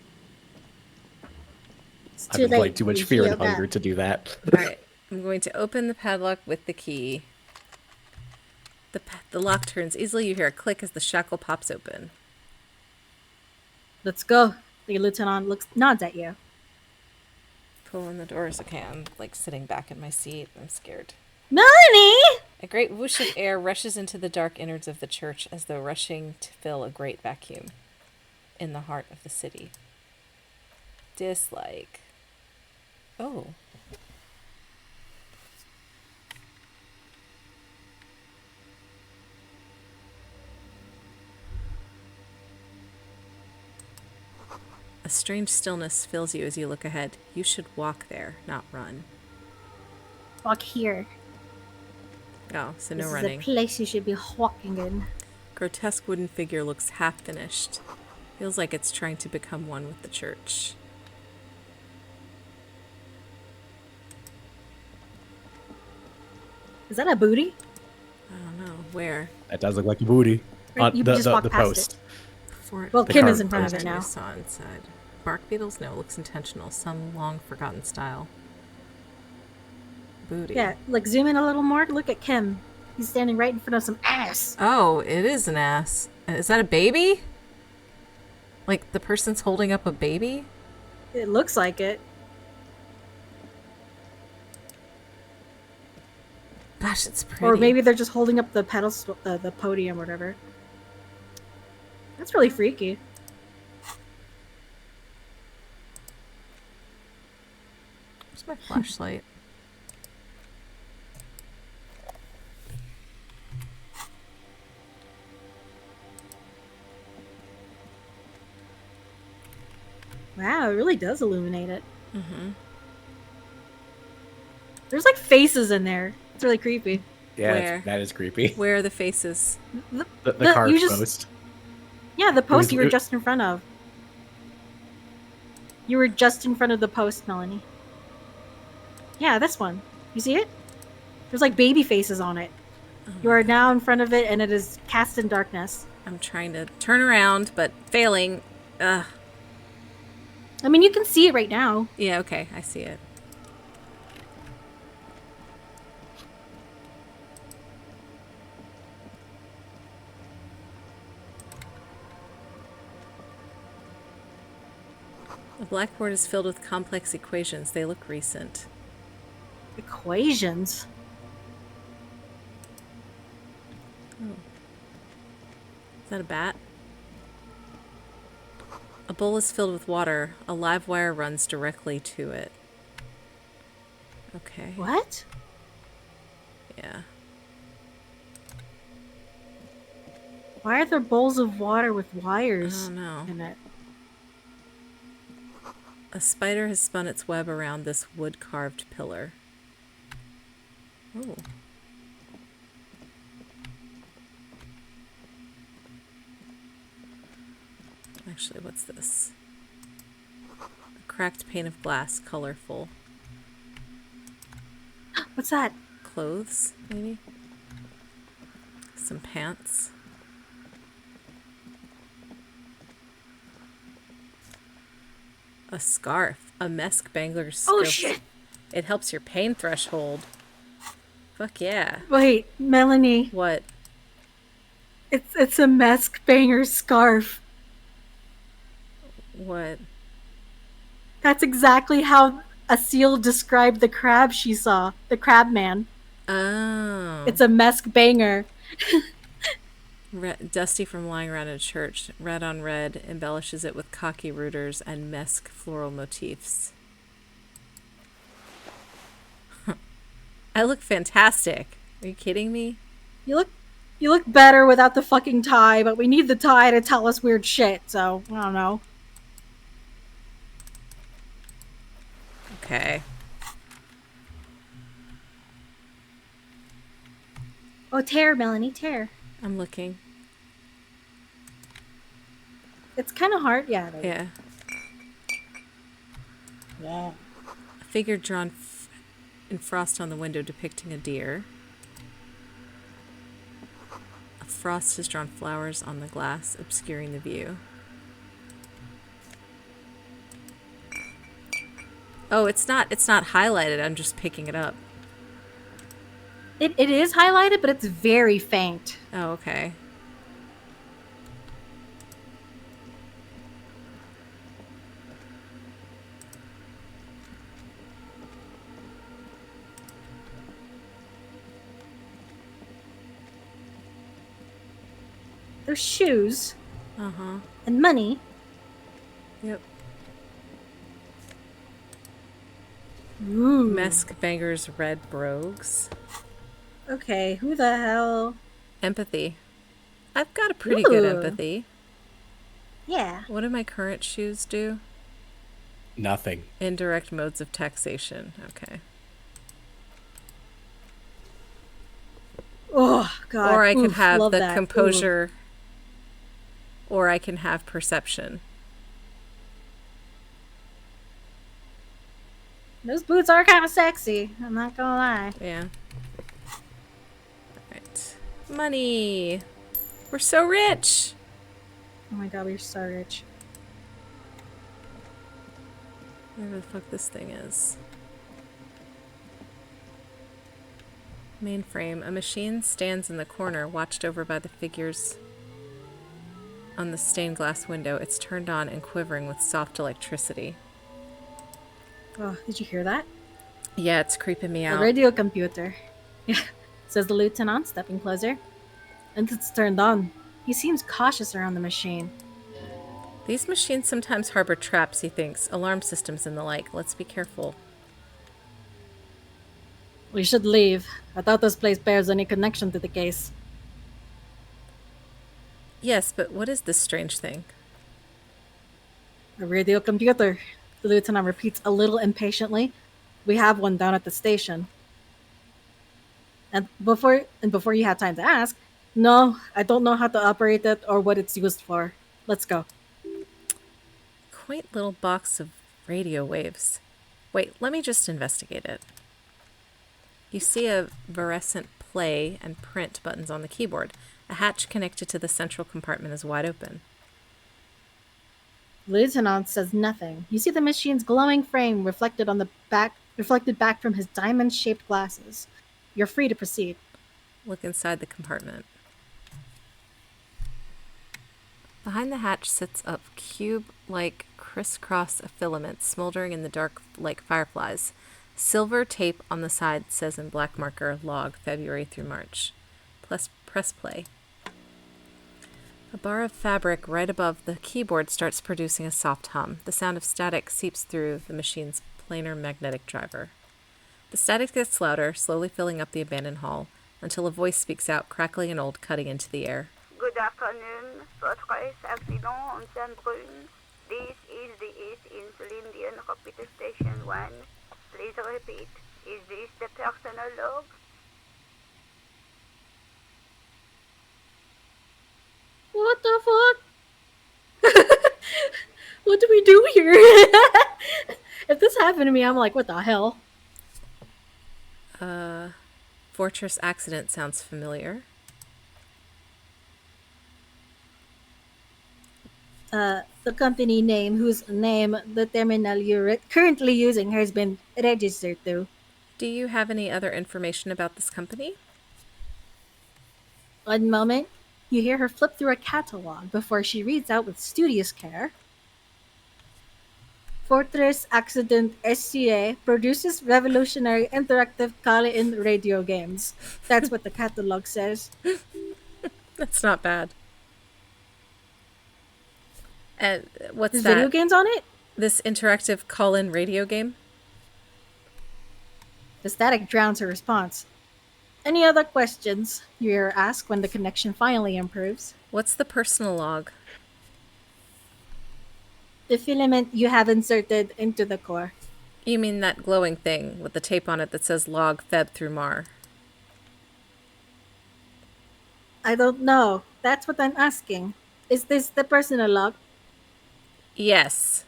I've been playing too much Fear and Hunger to do that. Alright. I'm going to open the padlock with the key. The lock turns easily. You hear a click as the shackle pops open. Let's go. The lieutenant nods at you. Pulling the doors. Okay, I'm like sitting back in my seat. I'm scared. Melanie! A great whoosh of air rushes into the dark innards of the church as though rushing to fill a great vacuum in the heart of the city. Dislike. Oh. A strange stillness fills you as you look ahead. You should walk there, not run. Walk here. Oh, so no This running. is a place you should be walking in. Grotesque wooden figure looks half finished. Feels like it's trying to become one with the church. Is that a booty? I don't know. Where? That does look like a booty. Right, you just walked the past post. Well, The Kim card is in front of it I now. saw inside. Bark beetles? No, it looks intentional. Some long forgotten style. Booty. Yeah, like zoom in a little more. Look at Kim. He's standing right in front of some ass. Oh, it is an ass. Is that a baby? Like the person's holding up a baby? It looks like it. Gosh, it's pretty. Or maybe they're just holding up the pedestal, the podium, or whatever. That's really freaky. Where's my flashlight? Wow, it really does illuminate it. Mm-hmm. There's like faces in there. It's really creepy. Yeah, Where? that is creepy. Where are the faces? The card you just- post. Yeah, the post was- you were just in front of. You were just in front of the post, Melanie. Yeah, this one. You see it? There's like baby faces on it. You are now in front of it, and it is cast in darkness. I'm trying to turn around, but failing. Ugh. I mean, you can see it right now. Yeah, okay, I see it. The blackboard is filled with complex equations. They look recent. Equations. Is that a bat? A bowl is filled with water. A live wire runs directly to it. Okay. What? Yeah. Why are there bowls of water with wires I don't know. in it? A spider has spun its web around this wood-carved pillar. Oh. Actually, what's this? A cracked pane of glass, colorful. What's that? Clothes, maybe? Some pants. A scarf. A Mesk Bangler scarf. Oh shit! It helps your pain threshold. Fuck yeah. Wait, Melanie. What? It's a Mesk Banger scarf. What? That's exactly how a seal described the crab she saw. The crab man. Oh. It's a Mesk Banger. Dusty from lying around in church. Red on red embellishes it with cocky rooters and mesque floral motifs. I look fantastic. Are you kidding me? You look better without the fucking tie, but we need the tie to tell us weird shit, so I don't know. Okay. Oh, tear, Melanie, tear. I'm looking. It's kind of hard, yeah. Yeah. Yeah. A figure drawn in frost on the window depicting a deer. A frost has drawn flowers on the glass, obscuring the view. Oh, it's not highlighted. I'm just picking it up. It is highlighted, but it's very faint. Oh, okay. There's shoes. Uh-huh. And money. Yep. Ooh. Mesque bangers red brogues. Okay, who the hell? Empathy. I've got a pretty good empathy. Yeah. What do my current shoes do? Nothing. Indirect modes of taxation. Okay. Oh, God. Or I could have the that. composure. Or I can have perception. Those boots are kind of sexy. I'm not gonna lie. Yeah. Alright. Money! We're so rich! Oh my God, we're so rich. Whatever the fuck this thing is. Mainframe. A machine stands in the corner, watched over by the figures on the stained glass window. It's turned on and quivering with soft electricity. Oh, did you hear that? Yeah, it's creeping me out. The radio computer. Yeah, says the lieutenant, stepping closer. And it's turned on. He seems cautious around the machine. These machines sometimes harbor traps, he thinks. Alarm systems and the like. Let's be careful. We should leave. I doubt this place bears any connection to the case. Yes, but what is this strange thing? A radio computer. The lieutenant repeats a little impatiently. We have one down at the station. And before you have time to ask, no, I don't know how to operate it or what it's used for. Let's go. Quaint little box of radio waves. Wait, let me just investigate it. You see a fluorescent play and print buttons on the keyboard. A hatch connected to the central compartment is wide open. Lieutenant says nothing. You see the machine's glowing frame reflected back from his diamond-shaped glasses. You're free to proceed. Look inside the compartment. Behind the hatch sits a cube-like crisscross of filaments smoldering in the dark like fireflies. Silver tape on the side says in black marker, log, February through March. Press play. A bar of fabric right above the keyboard starts producing a soft hum. The sound of static seeps through the machine's planar magnetic driver. The static gets louder, slowly filling up the abandoned hall, until a voice speaks out, crackling and old, cutting into the air. Good afternoon, Fortress accident on Sandbrun. This is the East Insulindian Repeater Station 1. Please repeat. Is this the personal log? What the fuck? What do we do here? If this happened to me, I'm like, what the hell? Fortress accident sounds familiar. The company name whose name the terminal you're currently using has been registered to. Do you have any other information about this company? One moment. You hear her flip through a catalog before she reads out with studious care. Fortress Accident SCA produces revolutionary interactive call-in radio games. That's what the catalog says. That's not bad. And what's There's that? video games on it? This interactive call-in radio game? The static drowns her response. Any other questions? You're asked when the connection finally improves. What's the personal log? The filament you have inserted into the core. You mean that glowing thing with the tape on it that says log fed through Mar? I don't know. That's what I'm asking. Is this the personal log? Yes.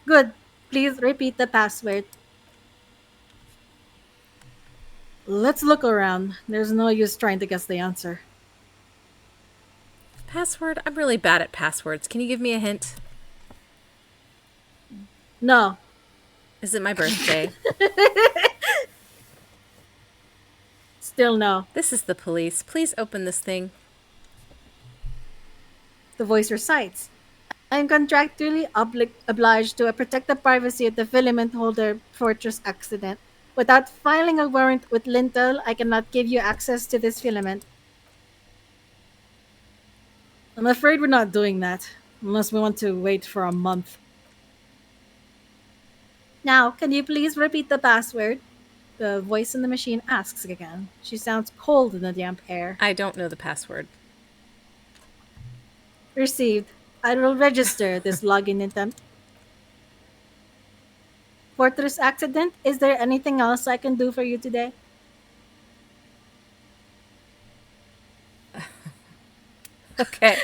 Good. Please repeat the password. Let's look around. There's no use trying to guess the answer. Password? I'm really bad at passwords. Can you give me a hint? No. Is it my birthday? Still no. This is the police. Please open this thing. The voice recites. I am contractually obliged to protect the privacy of the filament holder fortress accident. Without filing a warrant with Lintel, I cannot give you access to this filament. I'm afraid we're not doing that, unless we want to wait for a month. Now, can you please repeat the password? The voice in the machine asks again. She sounds cold in the damp air. I don't know the password. Received. I will register this login attempt. Fortress accident, is there anything else I can do for you today? Okay.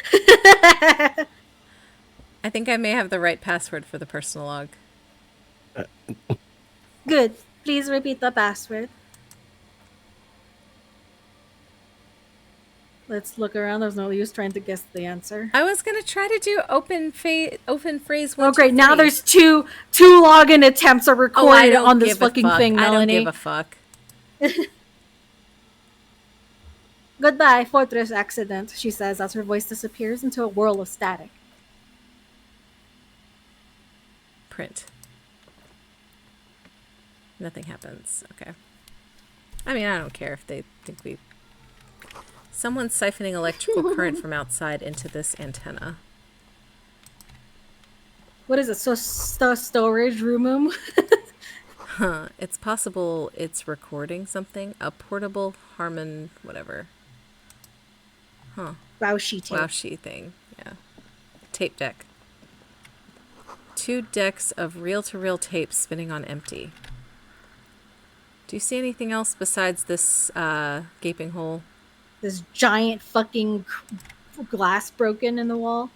I think I may have the right password for the personal log. Good. Please repeat the password. Let's look around. There's no use trying to guess the answer. I was gonna try to do open phrase 1, Oh, great! 2, Now 3. there's two login attempts are recorded on this fucking thing, I don't Melanie. give a fuck. Goodbye, Fortress accident, she says as her voice disappears into a whirl of static. Print. Nothing happens. Okay. I mean, I don't care if they think we... Someone's siphoning electrical current from outside into this antenna. What is it? Storage room? Huh. It's possible it's recording something. A portable Harman whatever. Huh. Wowshy tape. Wowshy thing. Yeah. Tape deck. 2 decks of reel-to-reel tape spinning on empty. Do you see anything else besides this gaping hole? This giant fucking glass broken in the wall.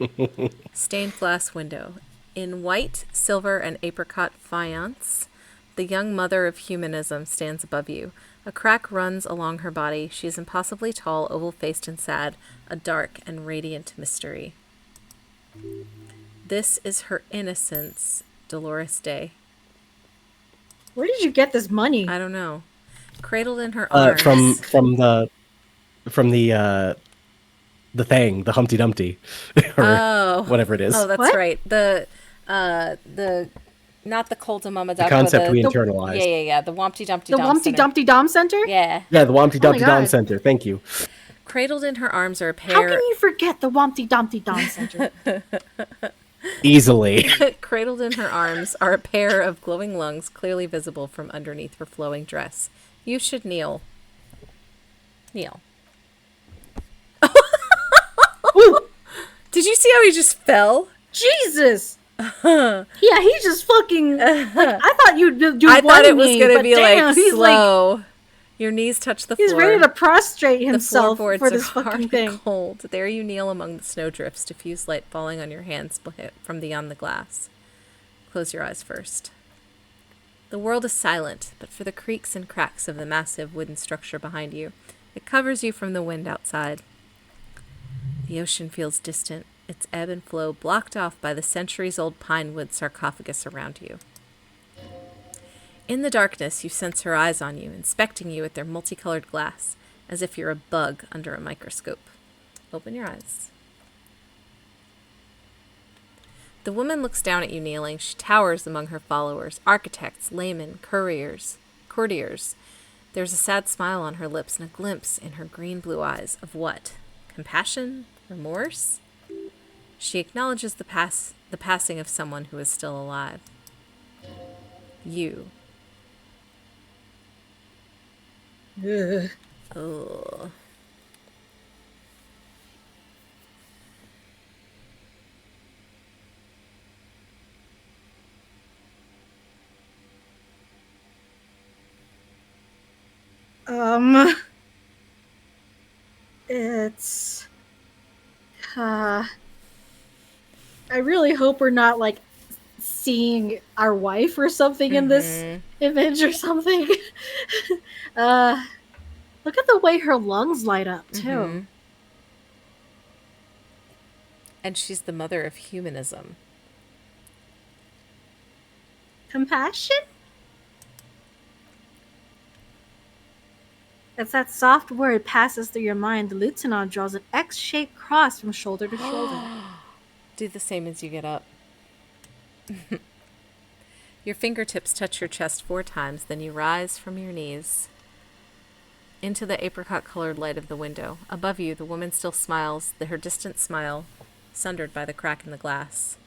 Stained glass window. In white, silver, and apricot faience, the young mother of humanism stands above you. A crack runs along her body. She is impossibly tall, oval-faced and sad, a dark and radiant mystery. This is her innocence, Dolores Day. Where did you get this money? I don't know. Cradled in her arms. From the thing, the Humpty Dumpty, or whatever it is. Oh, that's what? right. The not the Cult of Mama Duck. The concept we the, internalized. Yeah. The Wompty Dumpty The Dom Wumpty Center. Dumpty Dom Center? Yeah. Yeah, the Wompty Dumpty Dom God. Center. Thank you. Cradled in her arms are a pair. How can you forget the Wumpty Dumpty Dom Center? Easily. Cradled in her arms are a pair of glowing lungs clearly visible from underneath her flowing dress. You should kneel. Kneel. Did you see how he just fell? Jesus! Yeah, he just fucking. Like, I thought you'd do I one thought it was knee, going to but be damn, like he's slow. Your knees touch the He's floor. ready to prostrate The himself floorboards for this are hard fucking and thing. cold. There you kneel among the snowdrifts, diffuse light falling on your hands from beyond the glass. Close your eyes first. The world is silent, but for the creaks and cracks of the massive wooden structure behind you. It covers you from the wind outside. The ocean feels distant, its ebb and flow blocked off by the centuries-old pine wood sarcophagus around you. In the darkness, you sense her eyes on you, inspecting you with their multicolored glass, as if you're a bug under a microscope. Open your eyes. The woman looks down at you kneeling. She towers among her followers, architects, laymen, courtiers. There's a sad smile on her lips and a glimpse in her green-blue eyes of what? Compassion? Remorse? She acknowledges the passing of someone who is still alive. You. Ugh. Ugh. It's I really hope we're not like seeing our wife or something in this image or something. Look at the way her lungs light up too. And she's the mother of humanism. Compassion? As that soft word passes through your mind, the lieutenant draws an X-shaped cross from shoulder to shoulder. Do the same as you get up. Your fingertips touch your chest 4 times, then you rise from your knees into the apricot-colored light of the window. Above you, the woman still smiles, her distant smile sundered by the crack in the glass.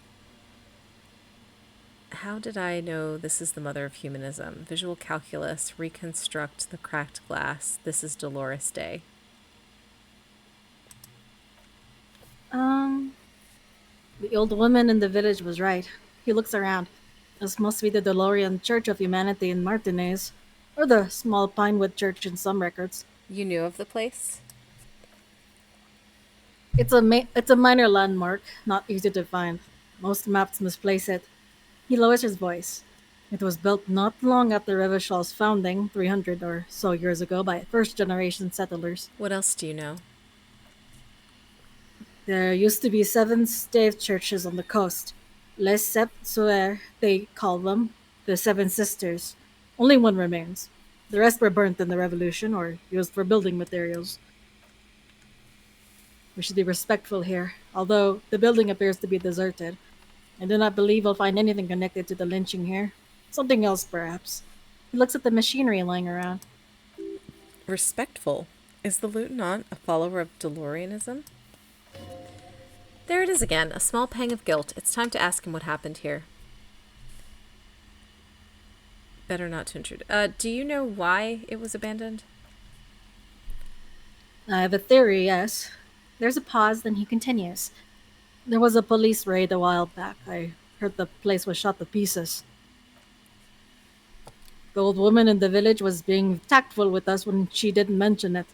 How did I know this is the mother of humanism? Visual calculus, reconstruct the cracked glass. This is Dolores Day. The old woman in the village was right. He looks around. This must be the DeLorean Church of Humanity in Martinez, or the small Pinewood Church in some records. You knew of the place? It's a minor landmark, not easy to find. Most maps misplace it. He lowers his voice. It was built not long after Revachel's founding, 300 or so years ago, by first-generation settlers. What else do you know? There used to be 7 stave churches on the coast. Les Sept Soeurs, they call them, the 7 Sisters. Only one remains. The rest were burnt in the Revolution or used for building materials. We should be respectful here, although the building appears to be deserted. I do not believe we'll find anything connected to the lynching here. Something else, perhaps. He looks at the machinery lying around. Respectful. Is the lieutenant a follower of DeLoreanism? There it is again, a small pang of guilt. It's time to ask him what happened here. Better not to intrude. Do you know why it was abandoned? I have a theory, yes. There's a pause, then he continues. There was a police raid a while back. I heard the place was shot to pieces. The old woman in the village was being tactful with us when she didn't mention it.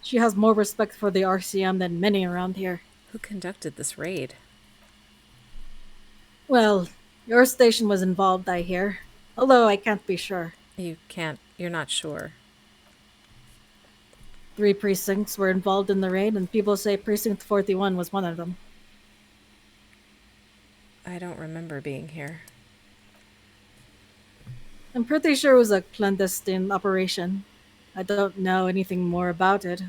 She has more respect for the RCM than many around here. Who conducted this raid? Well, your station was involved, I hear. Although I can't be sure. You're not sure. 3 precincts were involved in the raid, and people say Precinct 41 was one of them. I don't remember being here. I'm pretty sure it was a clandestine operation. I don't know anything more about it.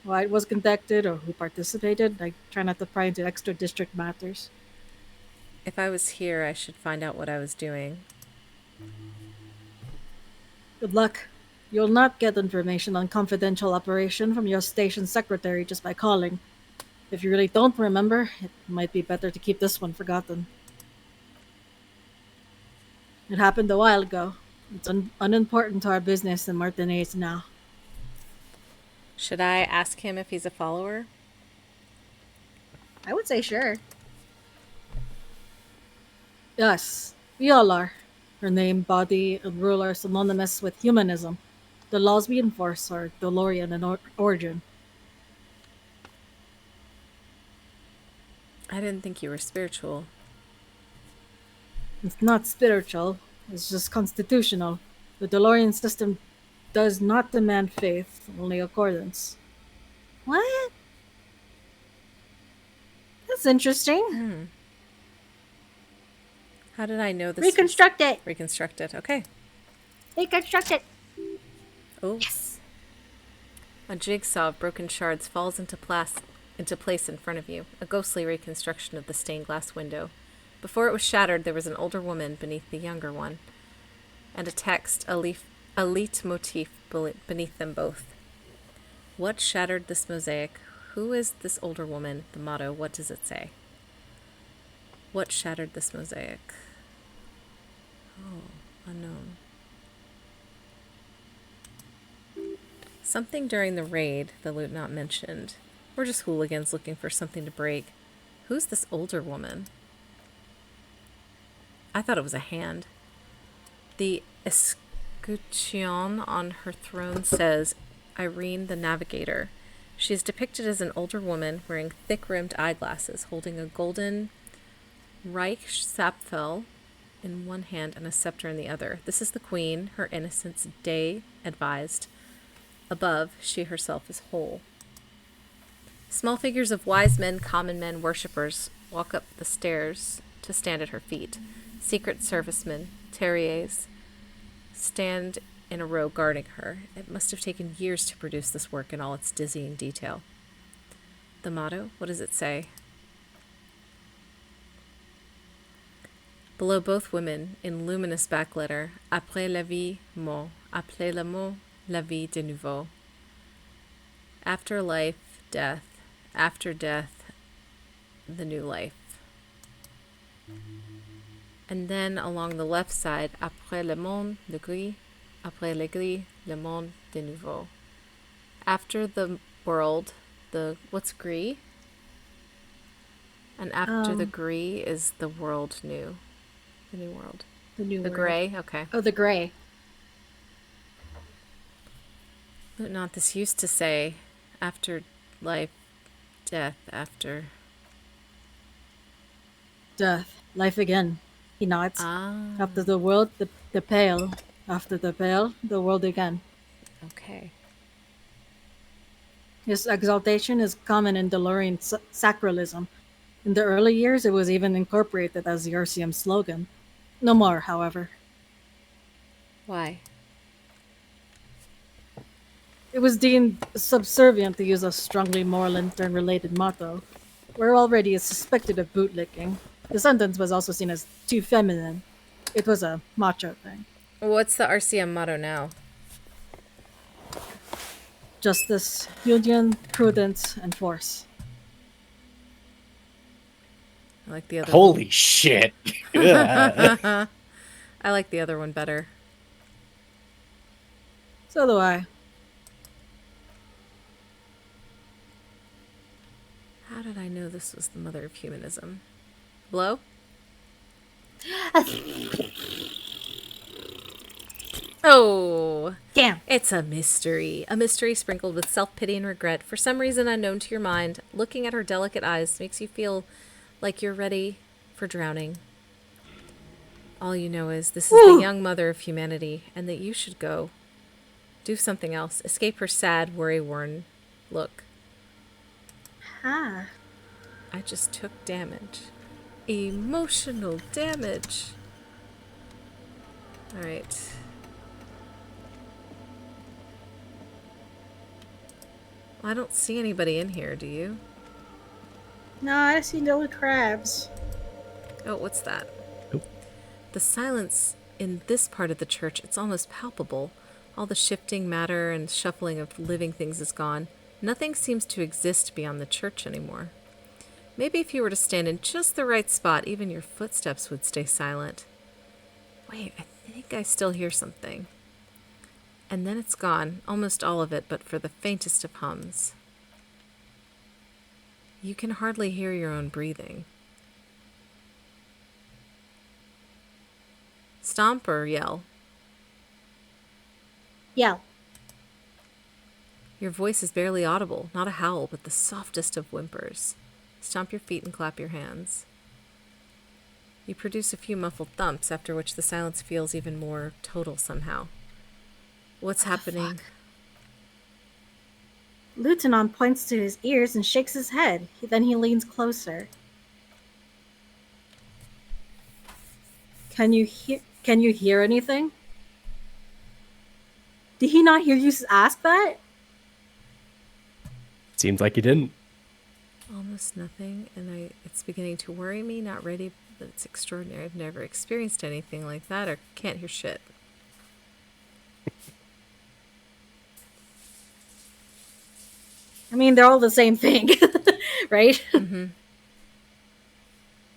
Why it was conducted or who participated. I try not to pry into extra district matters. If I was here, I should find out what I was doing. Good luck. You'll not get information on confidential operation from your station secretary just by calling. If you really don't remember, it might be better to keep this one forgotten. It happened a while ago. It's unimportant to our business in Martinez now. Should I ask him if he's a follower? I would say sure. Yes, we all are. Her name, body, and rule are synonymous with humanism. The laws we enforce are DeLorean in origin. I didn't think you were spiritual. It's not spiritual, it's just constitutional. The DeLorean system does not demand faith, only accordance. What? That's interesting. How did I know this? Reconstruct it! Reconstruct it, okay. Reconstruct it! Oh. Yes! A jigsaw of broken shards falls into place in front of you, a ghostly reconstruction of the stained glass window. Before it was shattered, there was an older woman beneath the younger one, and a text, a A leitmotif beneath them both. What shattered this mosaic? Who is this older woman? The motto, what does it say? What shattered this mosaic? Oh, unknown. Something during the raid, the lieutenant mentioned. We're just hooligans looking for something to break. Who's this older woman? I thought it was a hand. The escutcheon on her throne says Irene the Navigator. She is depicted as an older woman wearing thick-rimmed eyeglasses, holding a golden Reichsapfel in one hand and a scepter in the other. This is the queen, her innocence day advised. Above, she herself is whole. Small figures of wise men, common men, worshippers walk up the stairs to stand at her feet. Secret servicemen, terriers, stand in a row guarding her. It must have taken years to produce this work in all its dizzying detail. The motto, what does it say? Below both women, in luminous backletter, Après la vie, mort. Après la mort, la vie de nouveau. After life, death. After death, the new life. And then along the left side, Après le monde, le gris. Après le gris, le monde de nouveau. After the world, the... What's gris? And after the gris is the world new. The new world. The new The world. gray? Okay. Oh, the gray. But not this used to say, after life, death, after... Death. Life again. He nods. After the world, the pale. After the pale, the world again. Okay. His exaltation is common in Delorian sacralism. In the early years, it was even incorporated as the Elysium slogan. No more, however. Why? It was deemed subservient to use a strongly moral and related motto. We're already suspected of bootlicking. The sentence was also seen as too feminine. It was a macho thing. What's the RCM motto now? Justice, union, prudence, and force. I like the other Holy shit. I like the other one better. So do I. How did I know this was the mother of humanism? Blow? Oh! Damn. It's a mystery. A mystery sprinkled with self-pity and regret. For some reason unknown to your mind, looking at her delicate eyes makes you feel like you're ready for drowning. All you know is this is the young mother of humanity, and that you should go. Do something else. Escape her sad, worry-worn look. Ah. I just took damage. Emotional damage. Alright. I don't see anybody in here, do you? No, I see no crabs. Oh, what's that? Nope. The silence in this part of the church, it's almost palpable. All the shifting matter and shuffling of living things is gone. Nothing seems to exist beyond the church anymore. Maybe if you were to stand in just the right spot, even your footsteps would stay silent. Wait, I think I still hear something. And then it's gone, almost all of it, but for the faintest of hums. You can hardly hear your own breathing. Stomp or yell? Yell. Your voice is barely audible, not a howl, but the softest of whimpers. Stomp your feet and clap your hands. You produce a few muffled thumps, after which the silence feels even more total somehow. What's happening? Lieutenant points to his ears and shakes his head. Then he leans closer. Can you hear anything? Did he not hear you ask that? Seems like you didn't. Almost nothing, and it's beginning to worry me, not ready, but it's extraordinary. I've never experienced anything like that, or can't hear shit. I mean, they're all the same thing, right? Mm-hmm.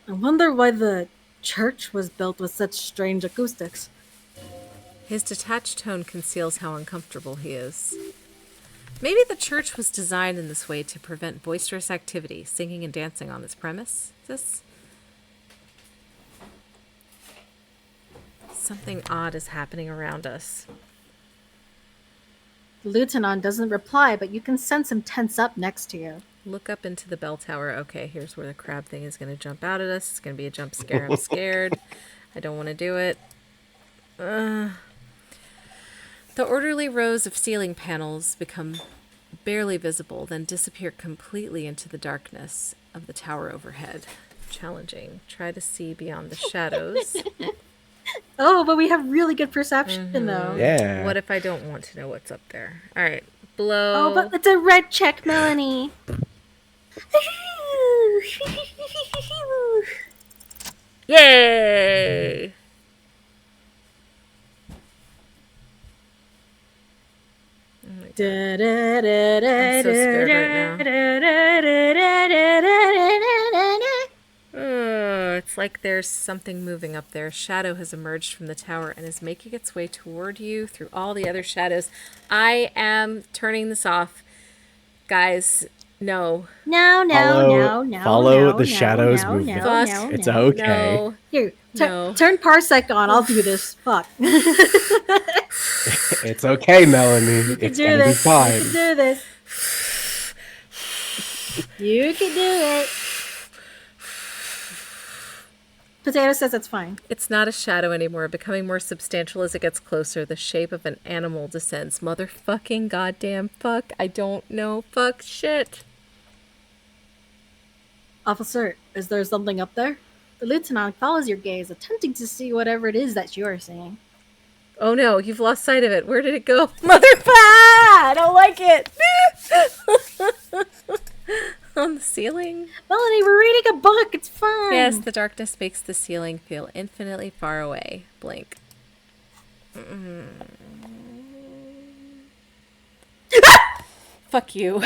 I wonder why the church was built with such strange acoustics. His detached tone conceals how uncomfortable he is. Maybe the church was designed in this way to prevent boisterous activity, singing and dancing on its premises. Something odd is happening around us. The lieutenant doesn't reply, but you can sense him tense up next to you. Look up into the bell tower. Okay, here's where the crab thing is going to jump out at us. It's going to be a jump scare. I'm scared. I don't want to do it. The orderly rows of ceiling panels become barely visible, then disappear completely into the darkness of the tower overhead. Challenging. Try to see beyond the shadows. Oh, but we have really good perception, though. Yeah. What if I don't want to know what's up there? All right. Blow. Oh, but it's a red check, Melanie. Yay! I'm so scared right now. It's like there's something moving up there. A shadow has emerged from the tower and is making its way toward you through all the other shadows. I am turning this off. Guys, no. No. Follow the shadows movement. Fuck. It's okay. No. Here, No. turn Parsec on. I'll do this. Fuck. It's okay, Melanie. It's do gonna be this. fine. You can do this. You can do it. Potato says it's fine. It's not a shadow anymore, becoming more substantial as it gets closer. The shape of an animal descends. Motherfucking goddamn fuck. I don't know. Fuck shit. Officer, is there something up there? The lieutenant follows your gaze, attempting to see whatever it is that you are seeing. Oh no, you've lost sight of it. Where did it go? Motherfucker! I don't like it. On the ceiling? Melanie, we're reading a book. It's fine. Yes, the darkness makes the ceiling feel infinitely far away. Blink. Fuck you.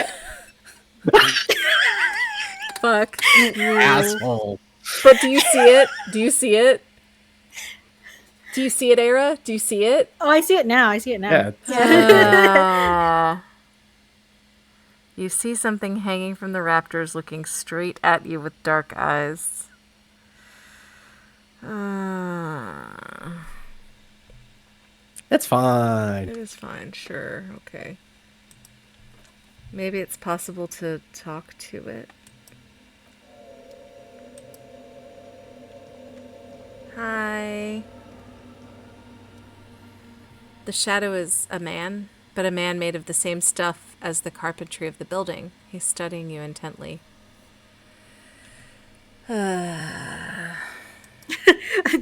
Fuck. Asshole. But do you see it? Do you see it? Do you see it, Era? Do you see it? Oh, I see it now. Yeah. You see something hanging from the raptors looking straight at you with dark eyes. That's fine. It is fine, sure, okay. Maybe it's possible to talk to it. Hi. The shadow is a man, but a man made of the same stuff as the carpentry of the building. He's studying you intently.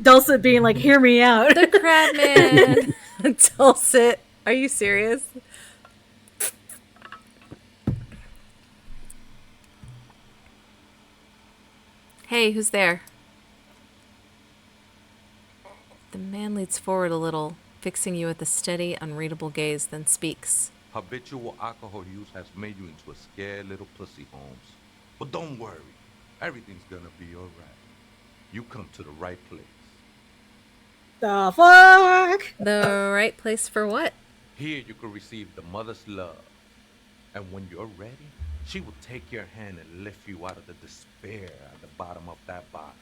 Dulcet being like, hear me out. The crab man. Dulcet. Are you serious? Hey, who's there? The man leads forward a little, fixing you with a steady, unreadable gaze, then speaks. Habitual alcohol use has made you into a scared little pussy, Holmes. But don't worry. Everything's gonna be alright. You come to the right place. The fuck? The right place for what? Here you can receive the mother's love. And when you're ready, she will take your hand and lift you out of the despair at the bottom of that bottle.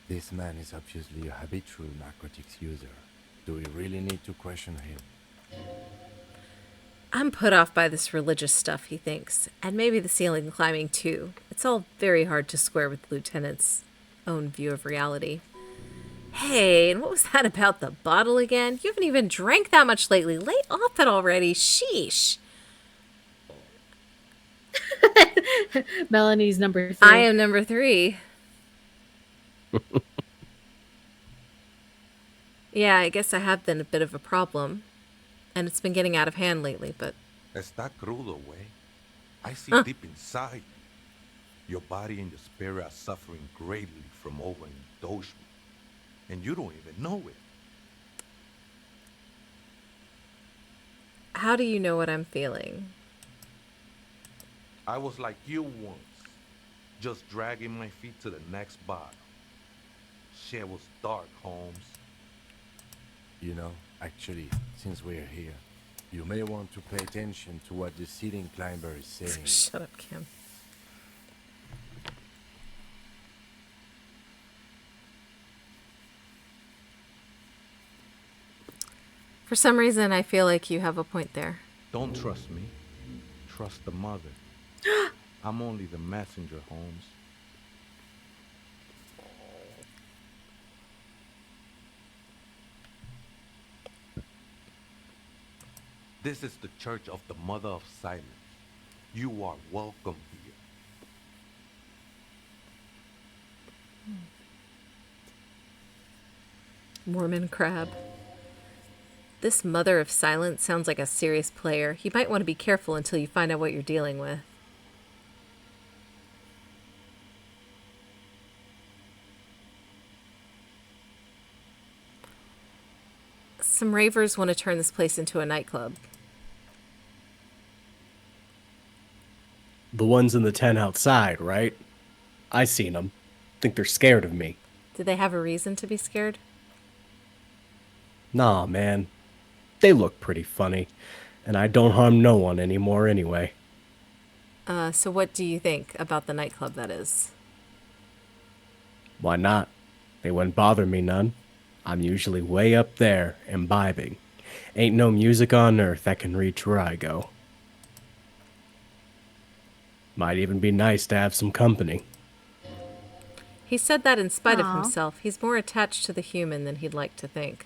This man is obviously a habitual narcotics user. Do we really need to question him? I'm put off by this religious stuff, he thinks. And maybe the ceiling climbing, too. It's all very hard to square with the lieutenant's own view of reality. Hey, and what was that about the bottle again? You haven't even drank that much lately. Lay off it already. Sheesh. Melanie's number 3. I am number 3. Yeah, I guess I have been a bit of a problem. And it's been getting out of hand lately, but... Está crudo, way. I see deep inside. Your body and your spirit are suffering greatly from overindulgence. And you don't even know it. How do you know what I'm feeling? I was like you once, just dragging my feet to the next bottle. Shit was dark, Holmes. You know, actually, since we're here, you may want to pay attention to what the ceiling climber is saying. Shut up, Kim. For some reason, I feel like you have a point there. Don't trust me. Trust the mother. I'm only the messenger, Holmes. This is the Church of the Mother of Silence. You are welcome here. Mormon crab. This Mother of Silence sounds like a serious player. You might want to be careful until you find out what you're dealing with. Some ravers want to turn this place into a nightclub. The ones in the tent outside, right? I seen them. Think they're scared of me. Do they have a reason to be scared? Nah, man. They look pretty funny. And I don't harm no one anymore anyway. So what do you think about the nightclub, that is? Why not? They wouldn't bother me none. I'm usually way up there, imbibing. Ain't no music on earth that can reach where I go. Might even be nice to have some company. He said that in spite of himself. He's more attached to the human than he'd like to think.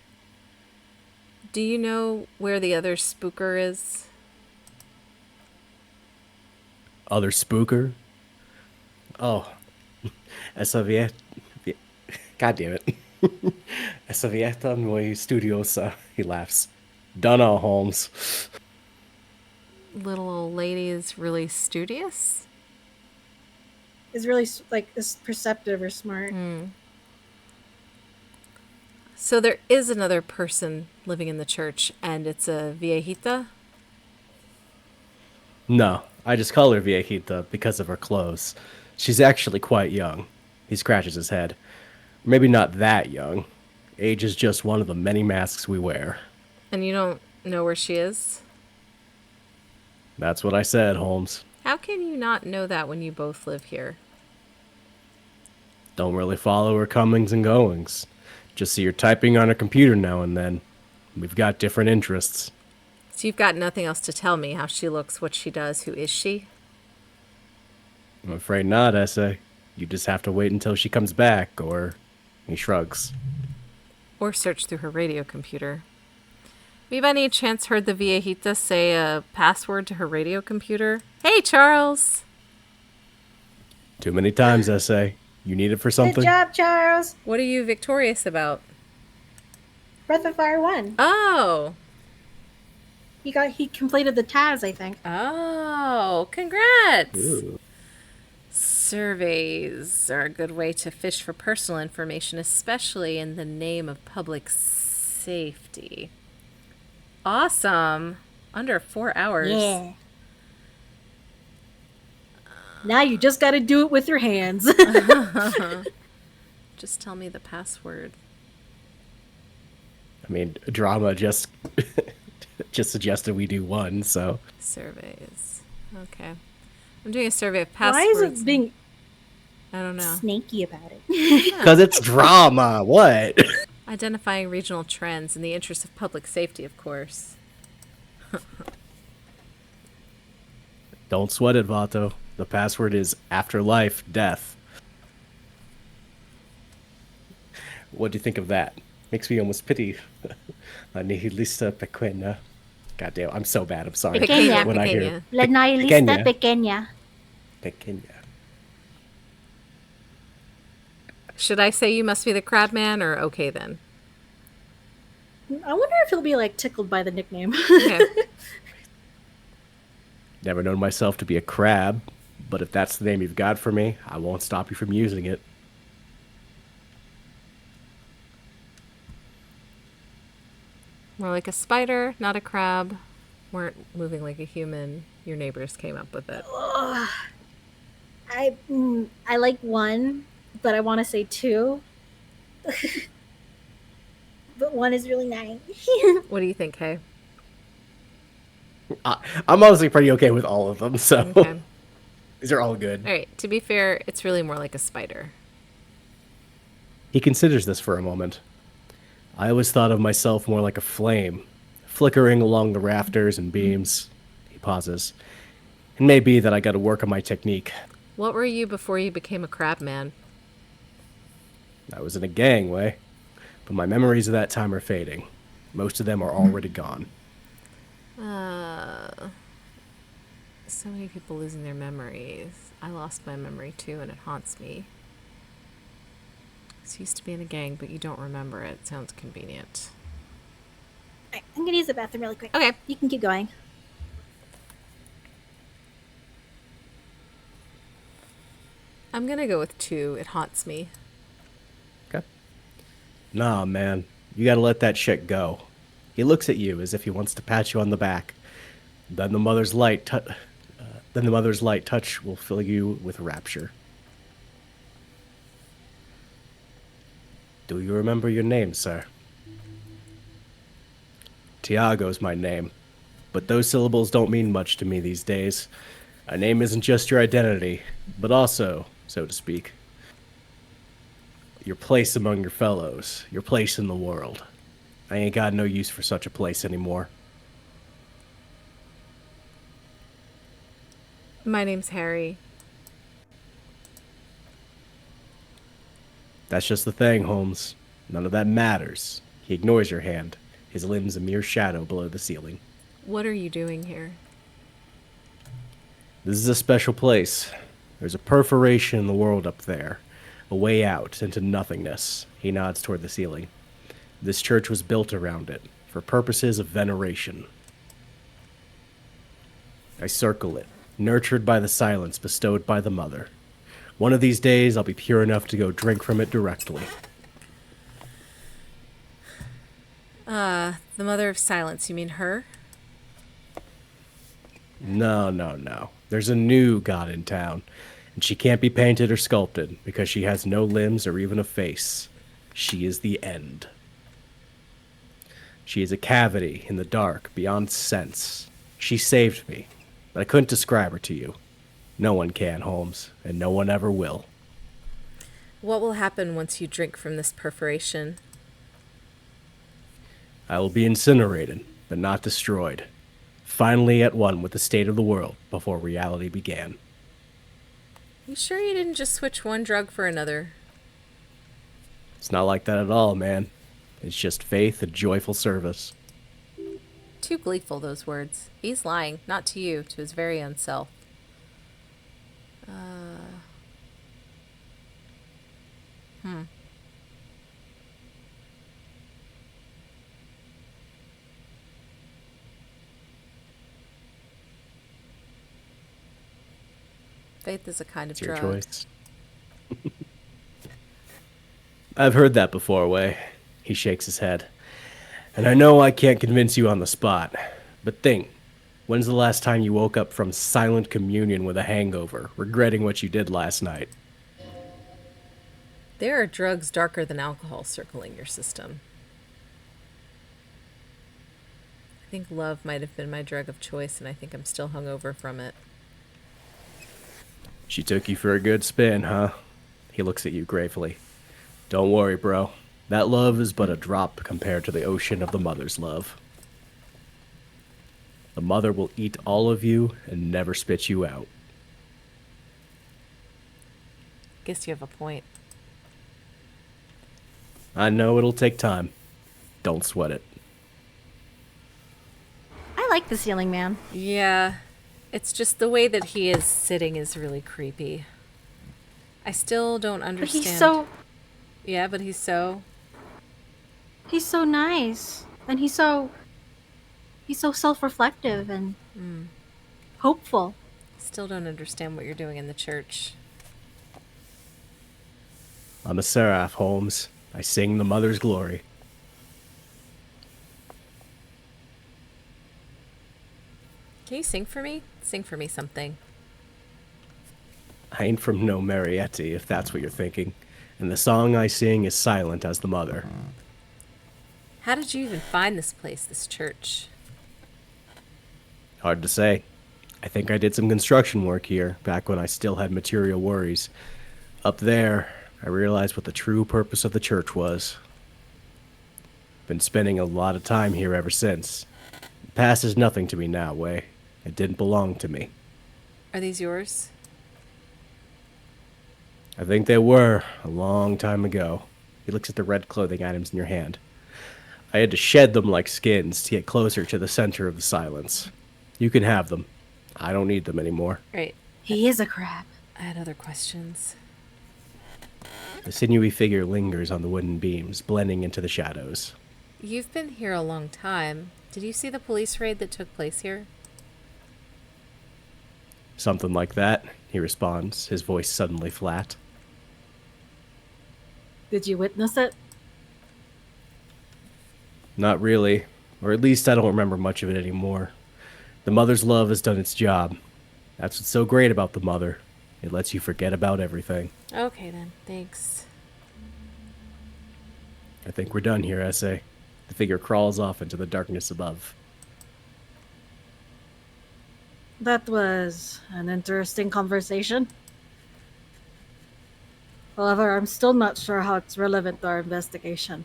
Do you know where the other spooker is? Other spooker? Oh. Esa vieta... God damn it. Esa vieta muy studiosa. He laughs. Dunno, Holmes. Little old lady is really studious? Is really is perceptive or smart. So there is another person living in the church, and it's a viejita? No, I just call her viejita because of her clothes. She's actually quite young. He scratches his head. Maybe not that young. Age is just one of the many masks we wear. And you don't know where she is? That's what I said, Holmes. How can you not know that when you both live here? Don't really follow her comings and goings. Just see her typing on her computer now and then. We've got different interests. So you've got nothing else to tell me, how she looks, what she does, who is she? I'm afraid not, Essay. You just have to wait until she comes back, or... He shrugs. Or search through her radio computer. Have you by any chance heard the viejita say a password to her radio computer? Hey, Charles! Too many times, Essay. You need it for something? Good job, Charles. What are you victorious about? Breath of Fire 1. Oh! He completed the TAS, I think. Oh, congrats! Ooh. Surveys are a good way to fish for personal information, especially in the name of public safety. Awesome. Under 4 hours. Yeah. Now you just got to do it with your hands. Just tell me the password. I mean, drama just suggested we do one, so. Surveys. Okay. I'm doing a survey of passwords. Why is it being I don't know. snaky about it? Because it's drama. What? Identifying regional trends in the interest of public safety, of course. Don't sweat it, Vato. The password is afterlife, death. What do you think of that? Makes me almost pity La nihilista pequeña. God damn, I'm so bad. I'm sorry. Pequeña. When I hear La nihilista pequeña. Pequeña. Should I say you must be the crab man, or okay then? I wonder if he'll be like tickled by the nickname. Okay. Never known myself to be a crab, but if that's the name you've got for me, I won't stop you from using it. More like a spider, not a crab. Weren't moving like a human. Your neighbors came up with it. I like one, but I want to say two. But one is really nice. What do you think, Hay? I'm honestly pretty okay with all of them, so Okay. these are all good. All right. To be fair, it's really more like a spider. He considers this for a moment. I always thought of myself more like a flame, flickering along the rafters and beams. He pauses. It may be that I gotta work on my technique. What were you before you became a crab man? I was in a gangway, but my memories of that time are fading. Most of them are already gone. So many people losing their memories. I lost my memory too, and it haunts me. So you used to be in a gang, but you don't remember it. Sounds convenient. Alright, I'm gonna use the bathroom really quick. Okay. You can keep going. I'm gonna go with 2. It haunts me. Okay. Nah, man. You gotta let that shit go. He looks at you as if he wants to pat you on the back. Then the mother's light touch will fill you with rapture. Do you remember your name, sir? Tiago's my name, but those syllables don't mean much to me these days. A name isn't just your identity, but also, so to speak, your place among your fellows, your place in the world. I ain't got no use for such a place anymore. My name's Harry. That's just the thing, Holmes. None of that matters. He ignores your hand, his limbs a mere shadow below the ceiling. What are you doing here? This is a special place. There's a perforation in the world up there, a way out into nothingness. He nods toward the ceiling. This church was built around it, for purposes of veneration. I circle it, nurtured by the silence bestowed by the mother. One of these days, I'll be pure enough to go drink from it directly. The mother of silence, you mean her? No. There's a new god in town, and she can't be painted or sculpted because she has no limbs or even a face. She is the end. She is a cavity in the dark, beyond sense. She saved me, but I couldn't describe her to you. No one can, Holmes, and no one ever will. What will happen once you drink from this perforation? I will be incinerated, but not destroyed. Finally at one with the state of the world before reality began. You sure you didn't just switch one drug for another? It's not like that at all, man. It's just faith and joyful service. Too gleeful, those words. He's lying, not to you, to his very own self. Faith is a kind of It's your drug. choice. I've heard that before, Way. He shakes his head. And I know I can't convince you on the spot, but think, when's the last time you woke up from silent communion with a hangover, regretting what you did last night? There are drugs darker than alcohol circling your system. I think love might have been my drug of choice, and I think I'm still hungover from it. She took you for a good spin, huh? He looks at you gravely. Don't worry, bro. That love is but a drop compared to the ocean of the mother's love. The mother will eat all of you and never spit you out. Guess you have a point. I know it'll take time. Don't sweat it. I like the ceiling man. Yeah, it's just the way that he is sitting is really creepy. I still don't understand. But he's so... Yeah, but he's so... He's so nice. And he's so self-reflective and hopeful. Still don't understand what you're doing in the church. I'm a seraph, Holmes. I sing the mother's glory. Can you sing for me? Sing for me something. I ain't from no Marietti, if that's what you're thinking. And the song I sing is silent as the mother. How did you even find this place, this church? Hard to say. I think I did some construction work here, back when I still had material worries. Up there, I realized what the true purpose of the church was. Been spending a lot of time here ever since. The past is nothing to me now, Way. It didn't belong to me. Are these yours? I think they were, a long time ago. He looks at the red clothing items in your hand. I had to shed them like skins to get closer to the center of the silence. You can have them. I don't need them anymore. Right. He is a crab. I had other questions. The sinewy figure lingers on the wooden beams, blending into the shadows. You've been here a long time. Did you see the police raid that took place here? Something like that, he responds, his voice suddenly flat. Did you witness it? Not really, or at least I don't remember much of it anymore. The mother's love has done its job. That's what's so great about the mother. It lets you forget about everything. Okay then, thanks. I think we're done here, Essay. The figure crawls off into the darkness above. That was an interesting conversation. However, I'm still not sure how it's relevant to our investigation.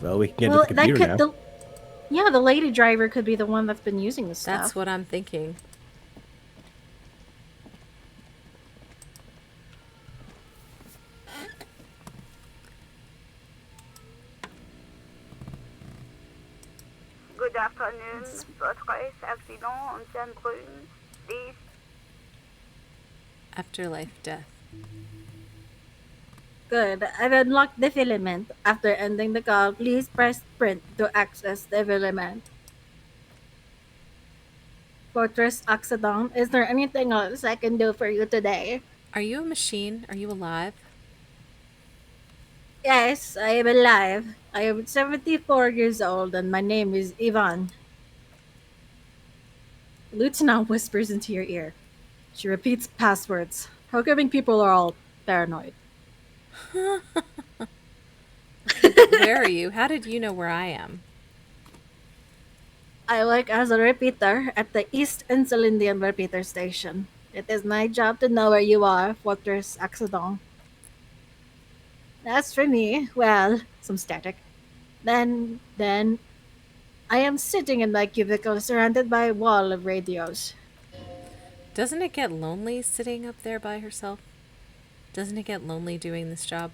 Well, we can get to the computer now. Yeah, the lady driver could be the one that's been using this stuff. That's what I'm thinking. Good afternoon. Votre accident on Saint-Brun. This Afterlife death. Good. I've unlocked the filament. After ending the call, please press print to access the filament. Fortress Oxidon, is there anything else I can do for you today? Are you a machine? Are you alive? Yes, I am alive. I am 74 years old and my name is Ivan. Lieutenant whispers into your ear. She repeats passwords. Programming people are all paranoid. Where are you? How did you know where I am? I work as a repeater at the East Insulindian repeater station. It is my job to know where you are, Fortress Accident. As for me, well, some static. Then, I am sitting in my cubicle surrounded by a wall of radios. Doesn't it get lonely sitting up there by herself? Doesn't it get lonely doing this job?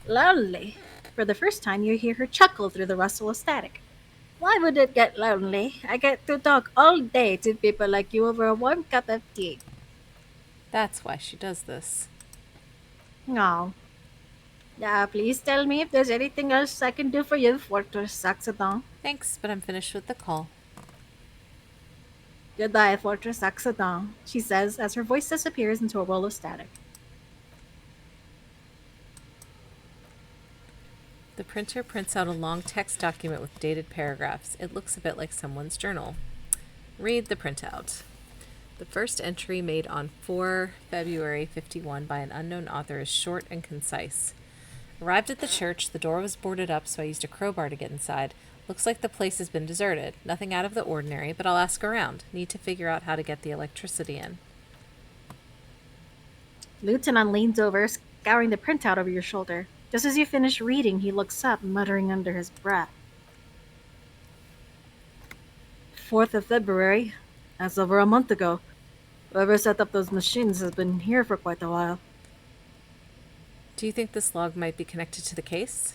Lonely. For the first time, you hear her chuckle through the rustle of static. Why would it get lonely? I get to talk all day to people like you over a warm cup of tea. That's why she does this. No. Please tell me if there's anything else I can do for you, Fortress Accident. Thanks, but I'm finished with the call. Goodbye, Fortress Accident, she says as her voice disappears into a roll of static. The printer prints out a long text document with dated paragraphs. It looks a bit like someone's journal. Read the printout. The first entry made on 4 February 51 by an unknown author is short and concise. Arrived at the church, the door was boarded up, so I used a crowbar to get inside. Looks like the place has been deserted. Nothing out of the ordinary, but I'll ask around. Need to figure out how to get the electricity in. Lieutenant leans over, scouring the printout over your shoulder. Just as you finish reading, he looks up, muttering under his breath. 4th of February. That's over a month ago. Whoever set up those machines has been here for quite a while. Do you think this log might be connected to the case?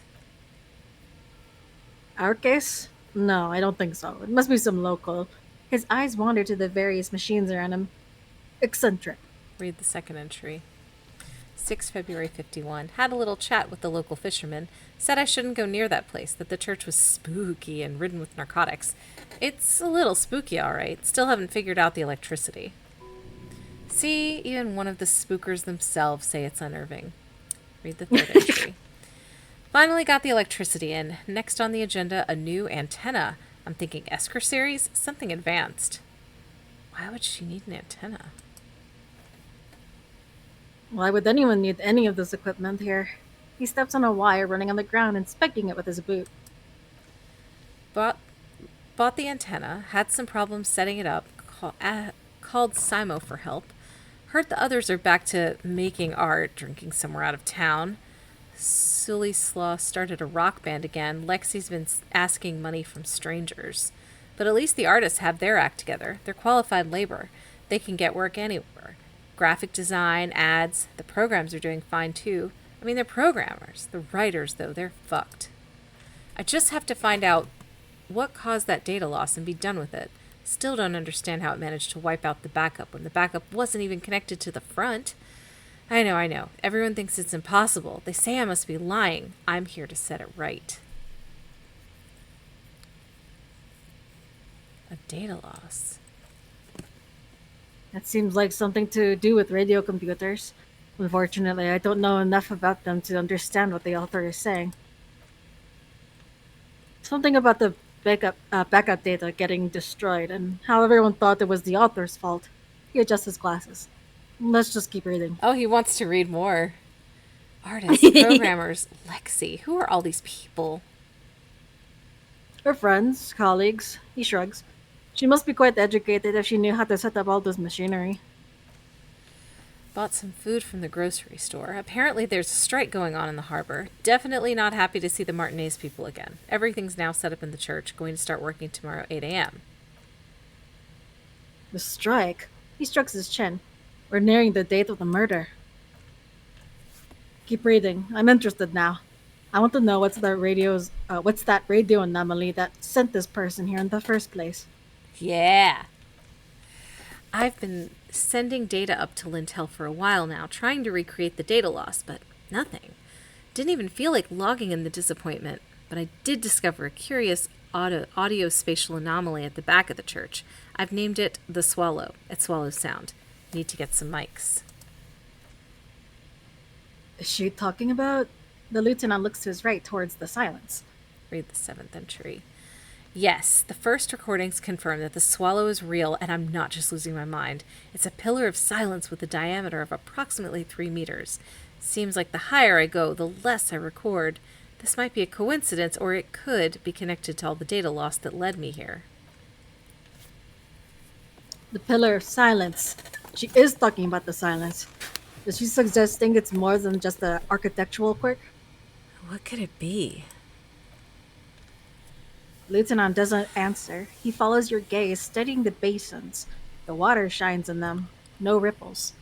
Our case? No, I don't think so. It must be some local. His eyes wander to the various machines around him. Eccentric. Read the second entry. 6 February 51. Had a little chat with the local fisherman. Said I shouldn't go near that place, that the church was spooky and ridden with narcotics. It's a little spooky, all right. Still haven't figured out the electricity. See, even one of the spookers themselves say it's unnerving. Read the third entry. Finally got the electricity in. Next on the agenda, a new antenna. I'm thinking Esker series, something advanced. Why would she need an antenna? Why would anyone need any of this equipment here? He steps on a wire running on the ground, inspecting it with his boot. Bought the antenna, had some problems setting it up, called Simo for help. Heard the others are back to making art, drinking somewhere out of town. Sully Slaw started a rock band again. Lexi's been asking money from strangers. But at least the artists have their act together. They're qualified labor. They can get work anywhere. Graphic design, ads, the programs are doing fine too. I mean, they're programmers. The writers, though, they're fucked. I just have to find out what caused that data loss and be done with it. Still don't understand how it managed to wipe out the backup when the backup wasn't even connected to the front. I know. Everyone thinks it's impossible. They say I must be lying. I'm here to set it right. A data loss. That seems like something to do with radio computers. Unfortunately, I don't know enough about them to understand what the author is saying. Something about the backup data getting destroyed and how everyone thought it was the author's fault. He adjusts his glasses. Let's just keep reading. Oh, he wants to read more. Artists, programmers, Lexi. Who are all these people? Her friends, colleagues. He shrugs. She must be quite educated if she knew how to set up all this machinery. Bought some food from the grocery store. Apparently there's a strike going on in the harbor. Definitely not happy to see the Martinez people again. Everything's now set up in the church. Going to start working tomorrow 8 a.m. The strike? He strokes his chin. We're nearing the date of the murder. Keep reading. I'm interested now. I want to know what's that radio anomaly that sent this person here in the first place. Yeah. I've been sending data up to Lintel for a while now, trying to recreate the data loss, but nothing. Didn't even feel like logging in the disappointment, but I did discover a curious audio spatial anomaly at the back of the church. I've named it the Swallow. It swallows sound. Need to get some mics. Is she talking about? The lieutenant looks to his right towards the silence. Read the 7th entry. Yes, the first recordings confirm that the swallow is real, and I'm not just losing my mind. It's a pillar of silence with a diameter of approximately 3 meters. Seems like the higher I go, the less I record. This might be a coincidence, or it could be connected to all the data loss that led me here. The pillar of silence. She is talking about the silence. Is she suggesting it's more than just an architectural quirk? What could it be? Lieutenant doesn't answer. He follows your gaze, studying the basins. The water shines in them. No ripples.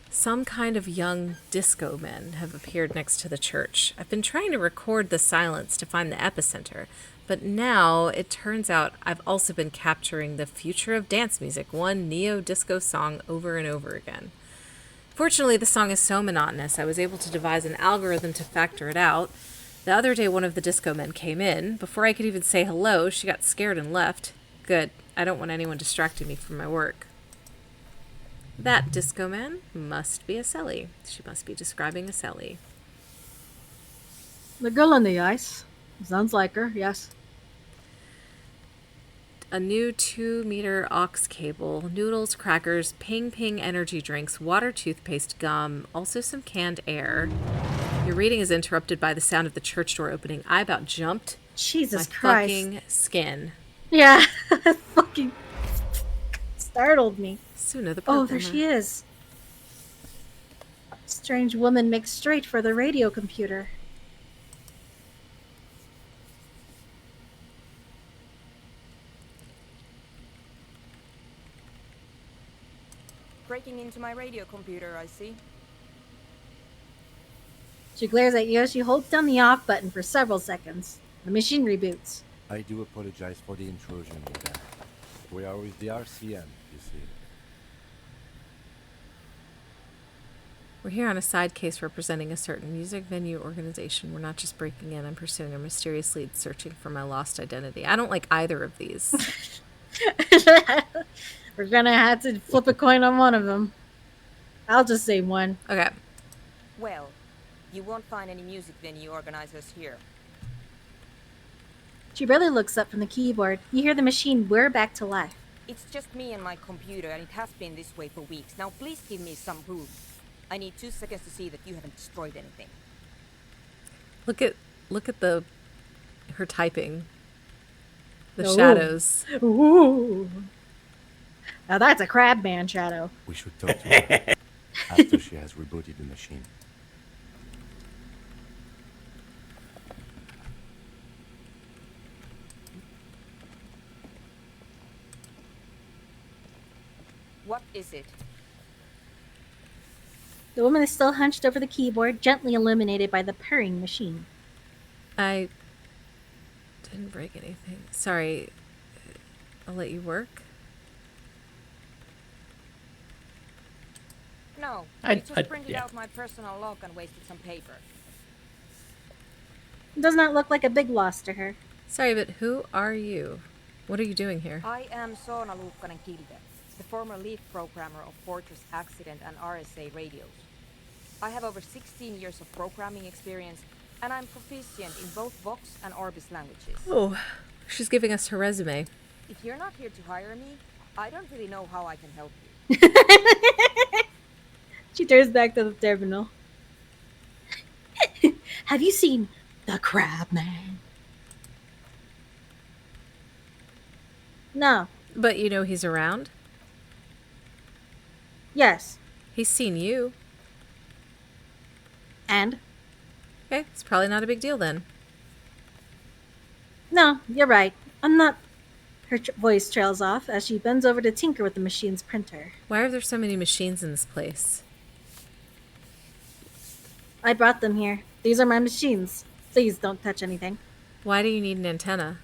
Some kind of young disco men have appeared next to the church. I've been trying to record the silence to find the epicenter, but now it turns out I've also been capturing the future of dance music, one neo-disco song over and over again. Fortunately, the song is so monotonous, I was able to devise an algorithm to factor it out. The other day, one of the disco men came in. Before I could even say hello, she got scared and left. Good. I don't want anyone distracting me from my work. That disco man must be a Selly. She must be describing a Selly. The girl on the ice. Sounds like her, yes. A new 2-meter aux cable, noodles, crackers, Ping Ping energy drinks, water, toothpaste, gum, also some canned air. Your reading is interrupted by the sound of the church door opening. I about jumped. Jesus my Christ. Fucking skin. Yeah, fucking startled me. Suna the Oh, there she is. Strange woman makes straight for the radio computer. Breaking into my radio computer, I see. She glares at you as she holds down the off button for several seconds. The machine reboots. I do apologize for the intrusion, madame. We are with the RCM, you see. We're here on a side case representing a certain music venue organization. We're not just breaking in. I'm pursuing a mysterious lead searching for my lost identity. I don't like either of these. We're gonna have to flip a coin on one of them. I'll just say one. Okay. Well, you won't find any music venue organizers here. She barely looks up from the keyboard. You hear the machine whir back to life. It's just me and my computer, and it has been this way for weeks. Now please give me some room. I need 2 seconds to see that you haven't destroyed anything. Look at her typing. The Ooh. shadows. Ooh. Now that's a Crabman shadow. We should talk to her after she has rebooted the machine. What is it? The woman is still hunched over the keyboard, gently illuminated by the purring machine. I didn't break anything. Sorry. I'll let you work. No, I just printed yeah. out my personal log and wasted some paper. It does not look like a big loss to her. Sorry, but who are you? What are you doing here? I am Soona Luukkanen-Kilde, the former lead programmer of Fortress Accident and RSA radios. I have over 16 years of programming experience, and I'm proficient in both Vox and Orbis languages. Oh, she's giving us her resume. If you're not here to hire me, I don't really know how I can help you. She turns back to the terminal. Have you seen the Crabman? No. But you know he's around? Yes. He's seen you. And? Okay, it's probably not a big deal then. No, you're right. I'm not. Her voice trails off as she bends over to tinker with the machine's printer. Why are there so many machines in this place? I brought them here. These are my machines. Please don't touch anything. Why do you need an antenna?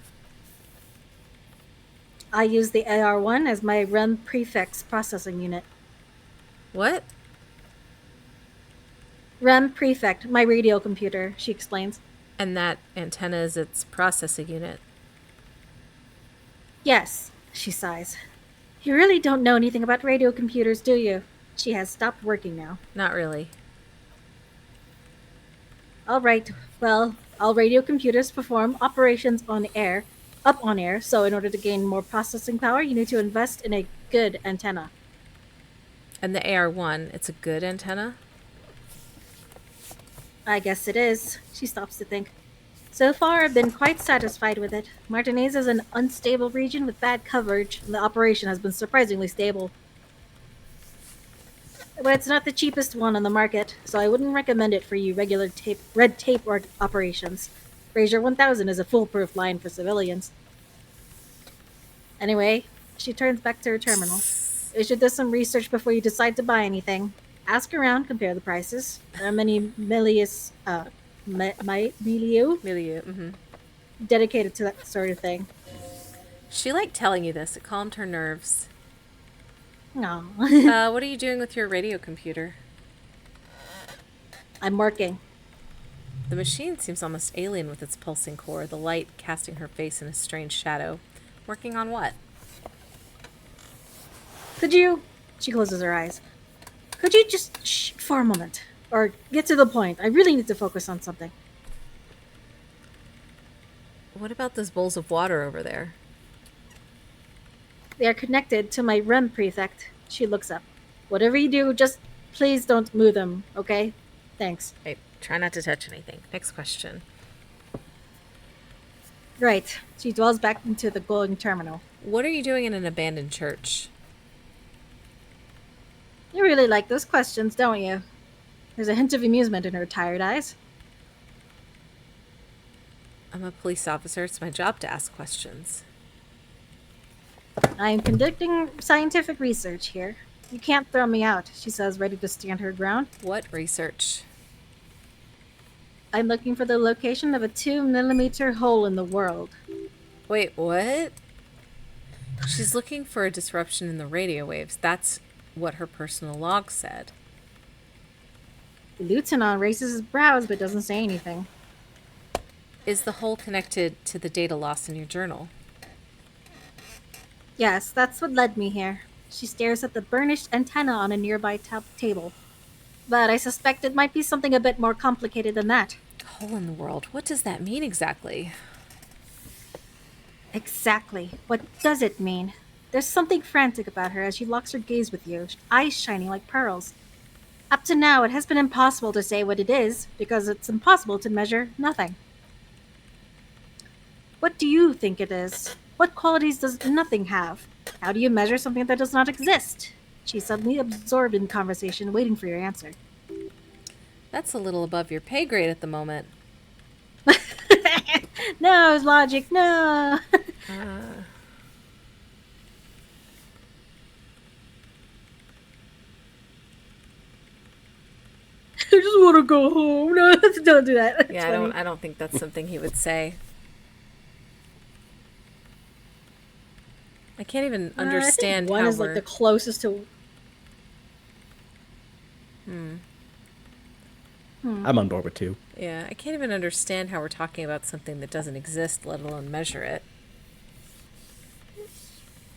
I use the AR-1 as my REM prefix processing unit. What? REM prefect, my radio computer, she explains. And that antenna is its processing unit. Yes, she sighs. You really don't know anything about radio computers, do you? She has stopped working now. Not really. All right, well, all radio computers perform operations up on air, so in order to gain more processing power, you need to invest in a good antenna. And the AR-1, it's a good antenna? I guess it is. She stops to think. So far, I've been quite satisfied with it. Martinez is an unstable region with bad coverage, and the operation has been surprisingly stable. But it's not the cheapest one on the market, so I wouldn't recommend it for you regular red tape operations. Fraser 1000 is a foolproof line for civilians. Anyway, she turns back to her terminal. You should do some research before you decide to buy anything. Ask around, compare the prices. There are many milieu dedicated to that sort of thing. She liked telling you this. It calmed her nerves. No. What are you doing with your radio computer? I'm working. The machine seems almost alien with its pulsing core, the light casting her face in a strange shadow. Working on what? Could you... She closes her eyes. Could you just shh for a moment? Or get to the point. I really need to focus on something. What about those bowls of water over there? They are connected to my REM prefect. She looks up. Whatever you do, just please don't move them, okay? Thanks. Hey, try not to touch anything. Next question. Right. She dwells back into the glowing terminal. What are you doing in an abandoned church? You really like those questions, don't you? There's a hint of amusement in her tired eyes. I'm a police officer. It's my job to ask questions. I am conducting scientific research here. You can't throw me out, she says, ready to stand her ground. What research? I'm looking for the location of a 2mm hole in the world. Wait, what? She's looking for a disruption in the radio waves. That's what her personal log said. The lieutenant raises his brows but doesn't say anything. Is the hole connected to the data loss in your journal? Yes, that's what led me here. She stares at the burnished antenna on a nearby table. But I suspect it might be something a bit more complicated than that. Hole in the world. What does that mean exactly? Exactly. What does it mean? There's something frantic about her as she locks her gaze with you, eyes shining like pearls. Up to now, it has been impossible to say what it is, because it's impossible to measure nothing. What do you think it is? What qualities does nothing have? How do you measure something that does not exist? She's suddenly absorbed in conversation, waiting for your answer. That's a little above your pay grade at the moment. No, logic, no. I just want to go home. No, don't do that. It's Yeah, funny. I don't think that's something he would say. I can't even understand I think one how is like the closest to. I'm on board with 2. Yeah, I can't even understand how we're talking about something that doesn't exist, let alone measure it.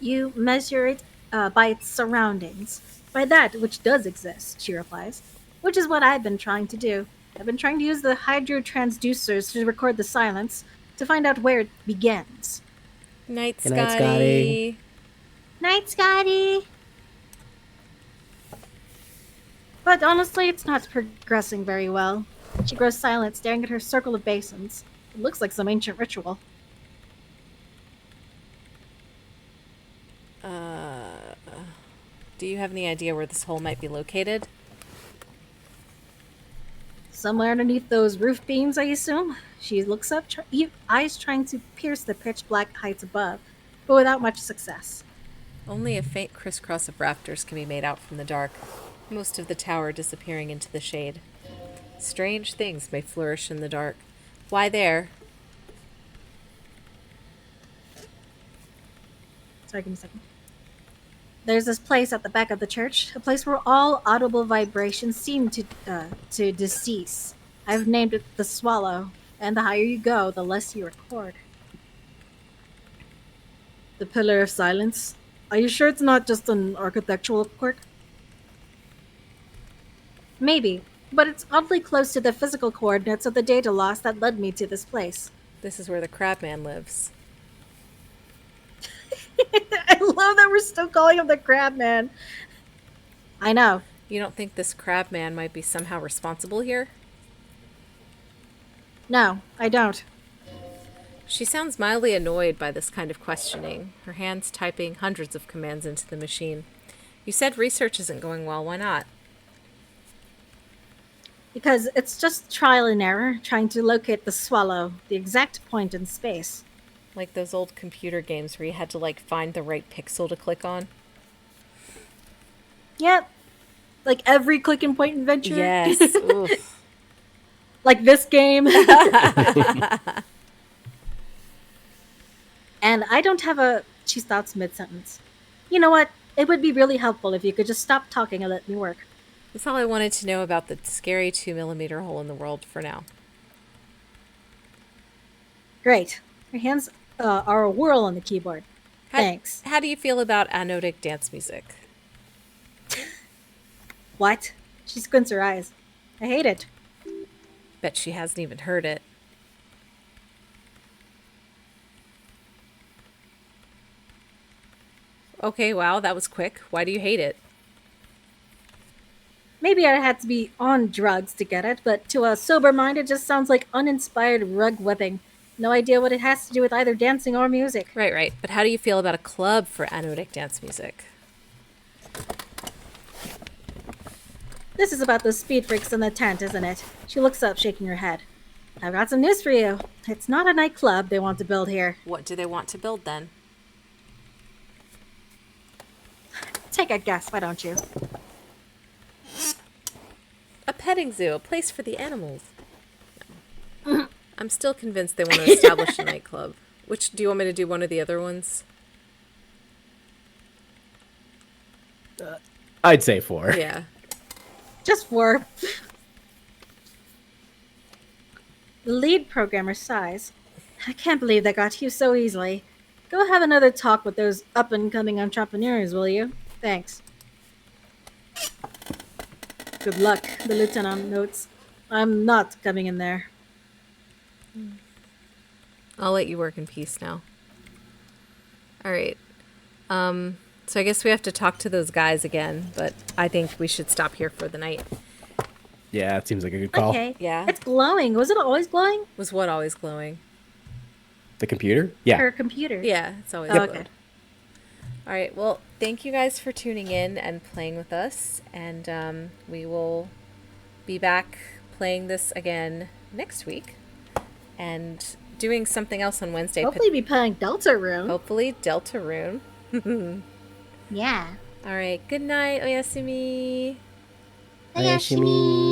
You measure it by its surroundings, by that which does exist, she replies, which is what I've been trying to do. I've been trying to use the hydrotransducers to record the silence to find out where it begins. Night, Good night, Scotty. Night, Scotty! But honestly, it's not progressing very well. She grows silent, staring at her circle of basins. It looks like some ancient ritual. Do you have any idea where this hole might be located? Somewhere underneath those roof beams, I assume. She looks up, eyes trying to pierce the pitch black heights above, but without much success. Only a faint crisscross of rafters can be made out from the dark, most of the tower disappearing into the shade. Strange things may flourish in the dark. Why there? Sorry, give me a second. There's this place at the back of the church, a place where all audible vibrations seem to decease. I've named it the Swallow, and the higher you go, the less you record. The Pillar of Silence. Are you sure it's not just an architectural quirk? Maybe, but it's oddly close to the physical coordinates of the data loss that led me to this place. This is where the Crabman lives. I love that we're still calling him the Crabman. I know. You don't think this Crabman might be somehow responsible here? No, I don't. She sounds mildly annoyed by this kind of questioning, her hands typing hundreds of commands into the machine. You said research isn't going well. Why not? Because it's just trial and error, trying to locate the Swallow, the exact point in space. Like those old computer games where you had to, find the right pixel to click on? Yep. Like every click and point adventure. Yes. Like this game. And I don't have a... She stops mid-sentence. You know what? It would be really helpful if you could just stop talking and let me work. That's all I wanted to know about the scary 2mm hole in the world for now. Great. Her hands are a whirl on the keyboard. Thanks. How do you feel about anodic dance music? What? She squints her eyes. I hate it. Bet she hasn't even heard it. Okay, wow, that was quick. Why do you hate it? Maybe I had to be on drugs to get it, but to a sober mind it just sounds like uninspired rug whipping. No idea what it has to do with either dancing or music. Right. But how do you feel about a club for anodic dance music? This is about those speed freaks in the tent, isn't it? She looks up, shaking her head. I've got some news for you. It's not a nightclub they want to build here. What do they want to build then? Take a guess, why don't you? A petting zoo, a place for the animals. I'm still convinced they want to establish a nightclub. Which, do you want me to do one of the other ones? I'd say 4. Yeah. Just 4. The lead programmer sighs. I can't believe that got to you so easily. Go have another talk with those up-and-coming entrepreneurs, will you? Thanks. Good luck, the lieutenant notes. I'm not coming in there. I'll let you work in peace now. Alright. So I guess we have to talk to those guys again, but I think we should stop here for the night. Yeah, it seems like a good call. Okay. Yeah. It's glowing. Was it always glowing? Was what always glowing? The computer? Yeah. Her computer. Yeah, it's always Oh, glowed. okay. All right. Well, thank you guys for tuning in and playing with us, and we will be back playing this again next week, and doing something else on Wednesday. Hopefully be playing Deltarune. Hopefully Deltarune. Yeah. All right. Good night, Oyasumi. Oyasumi.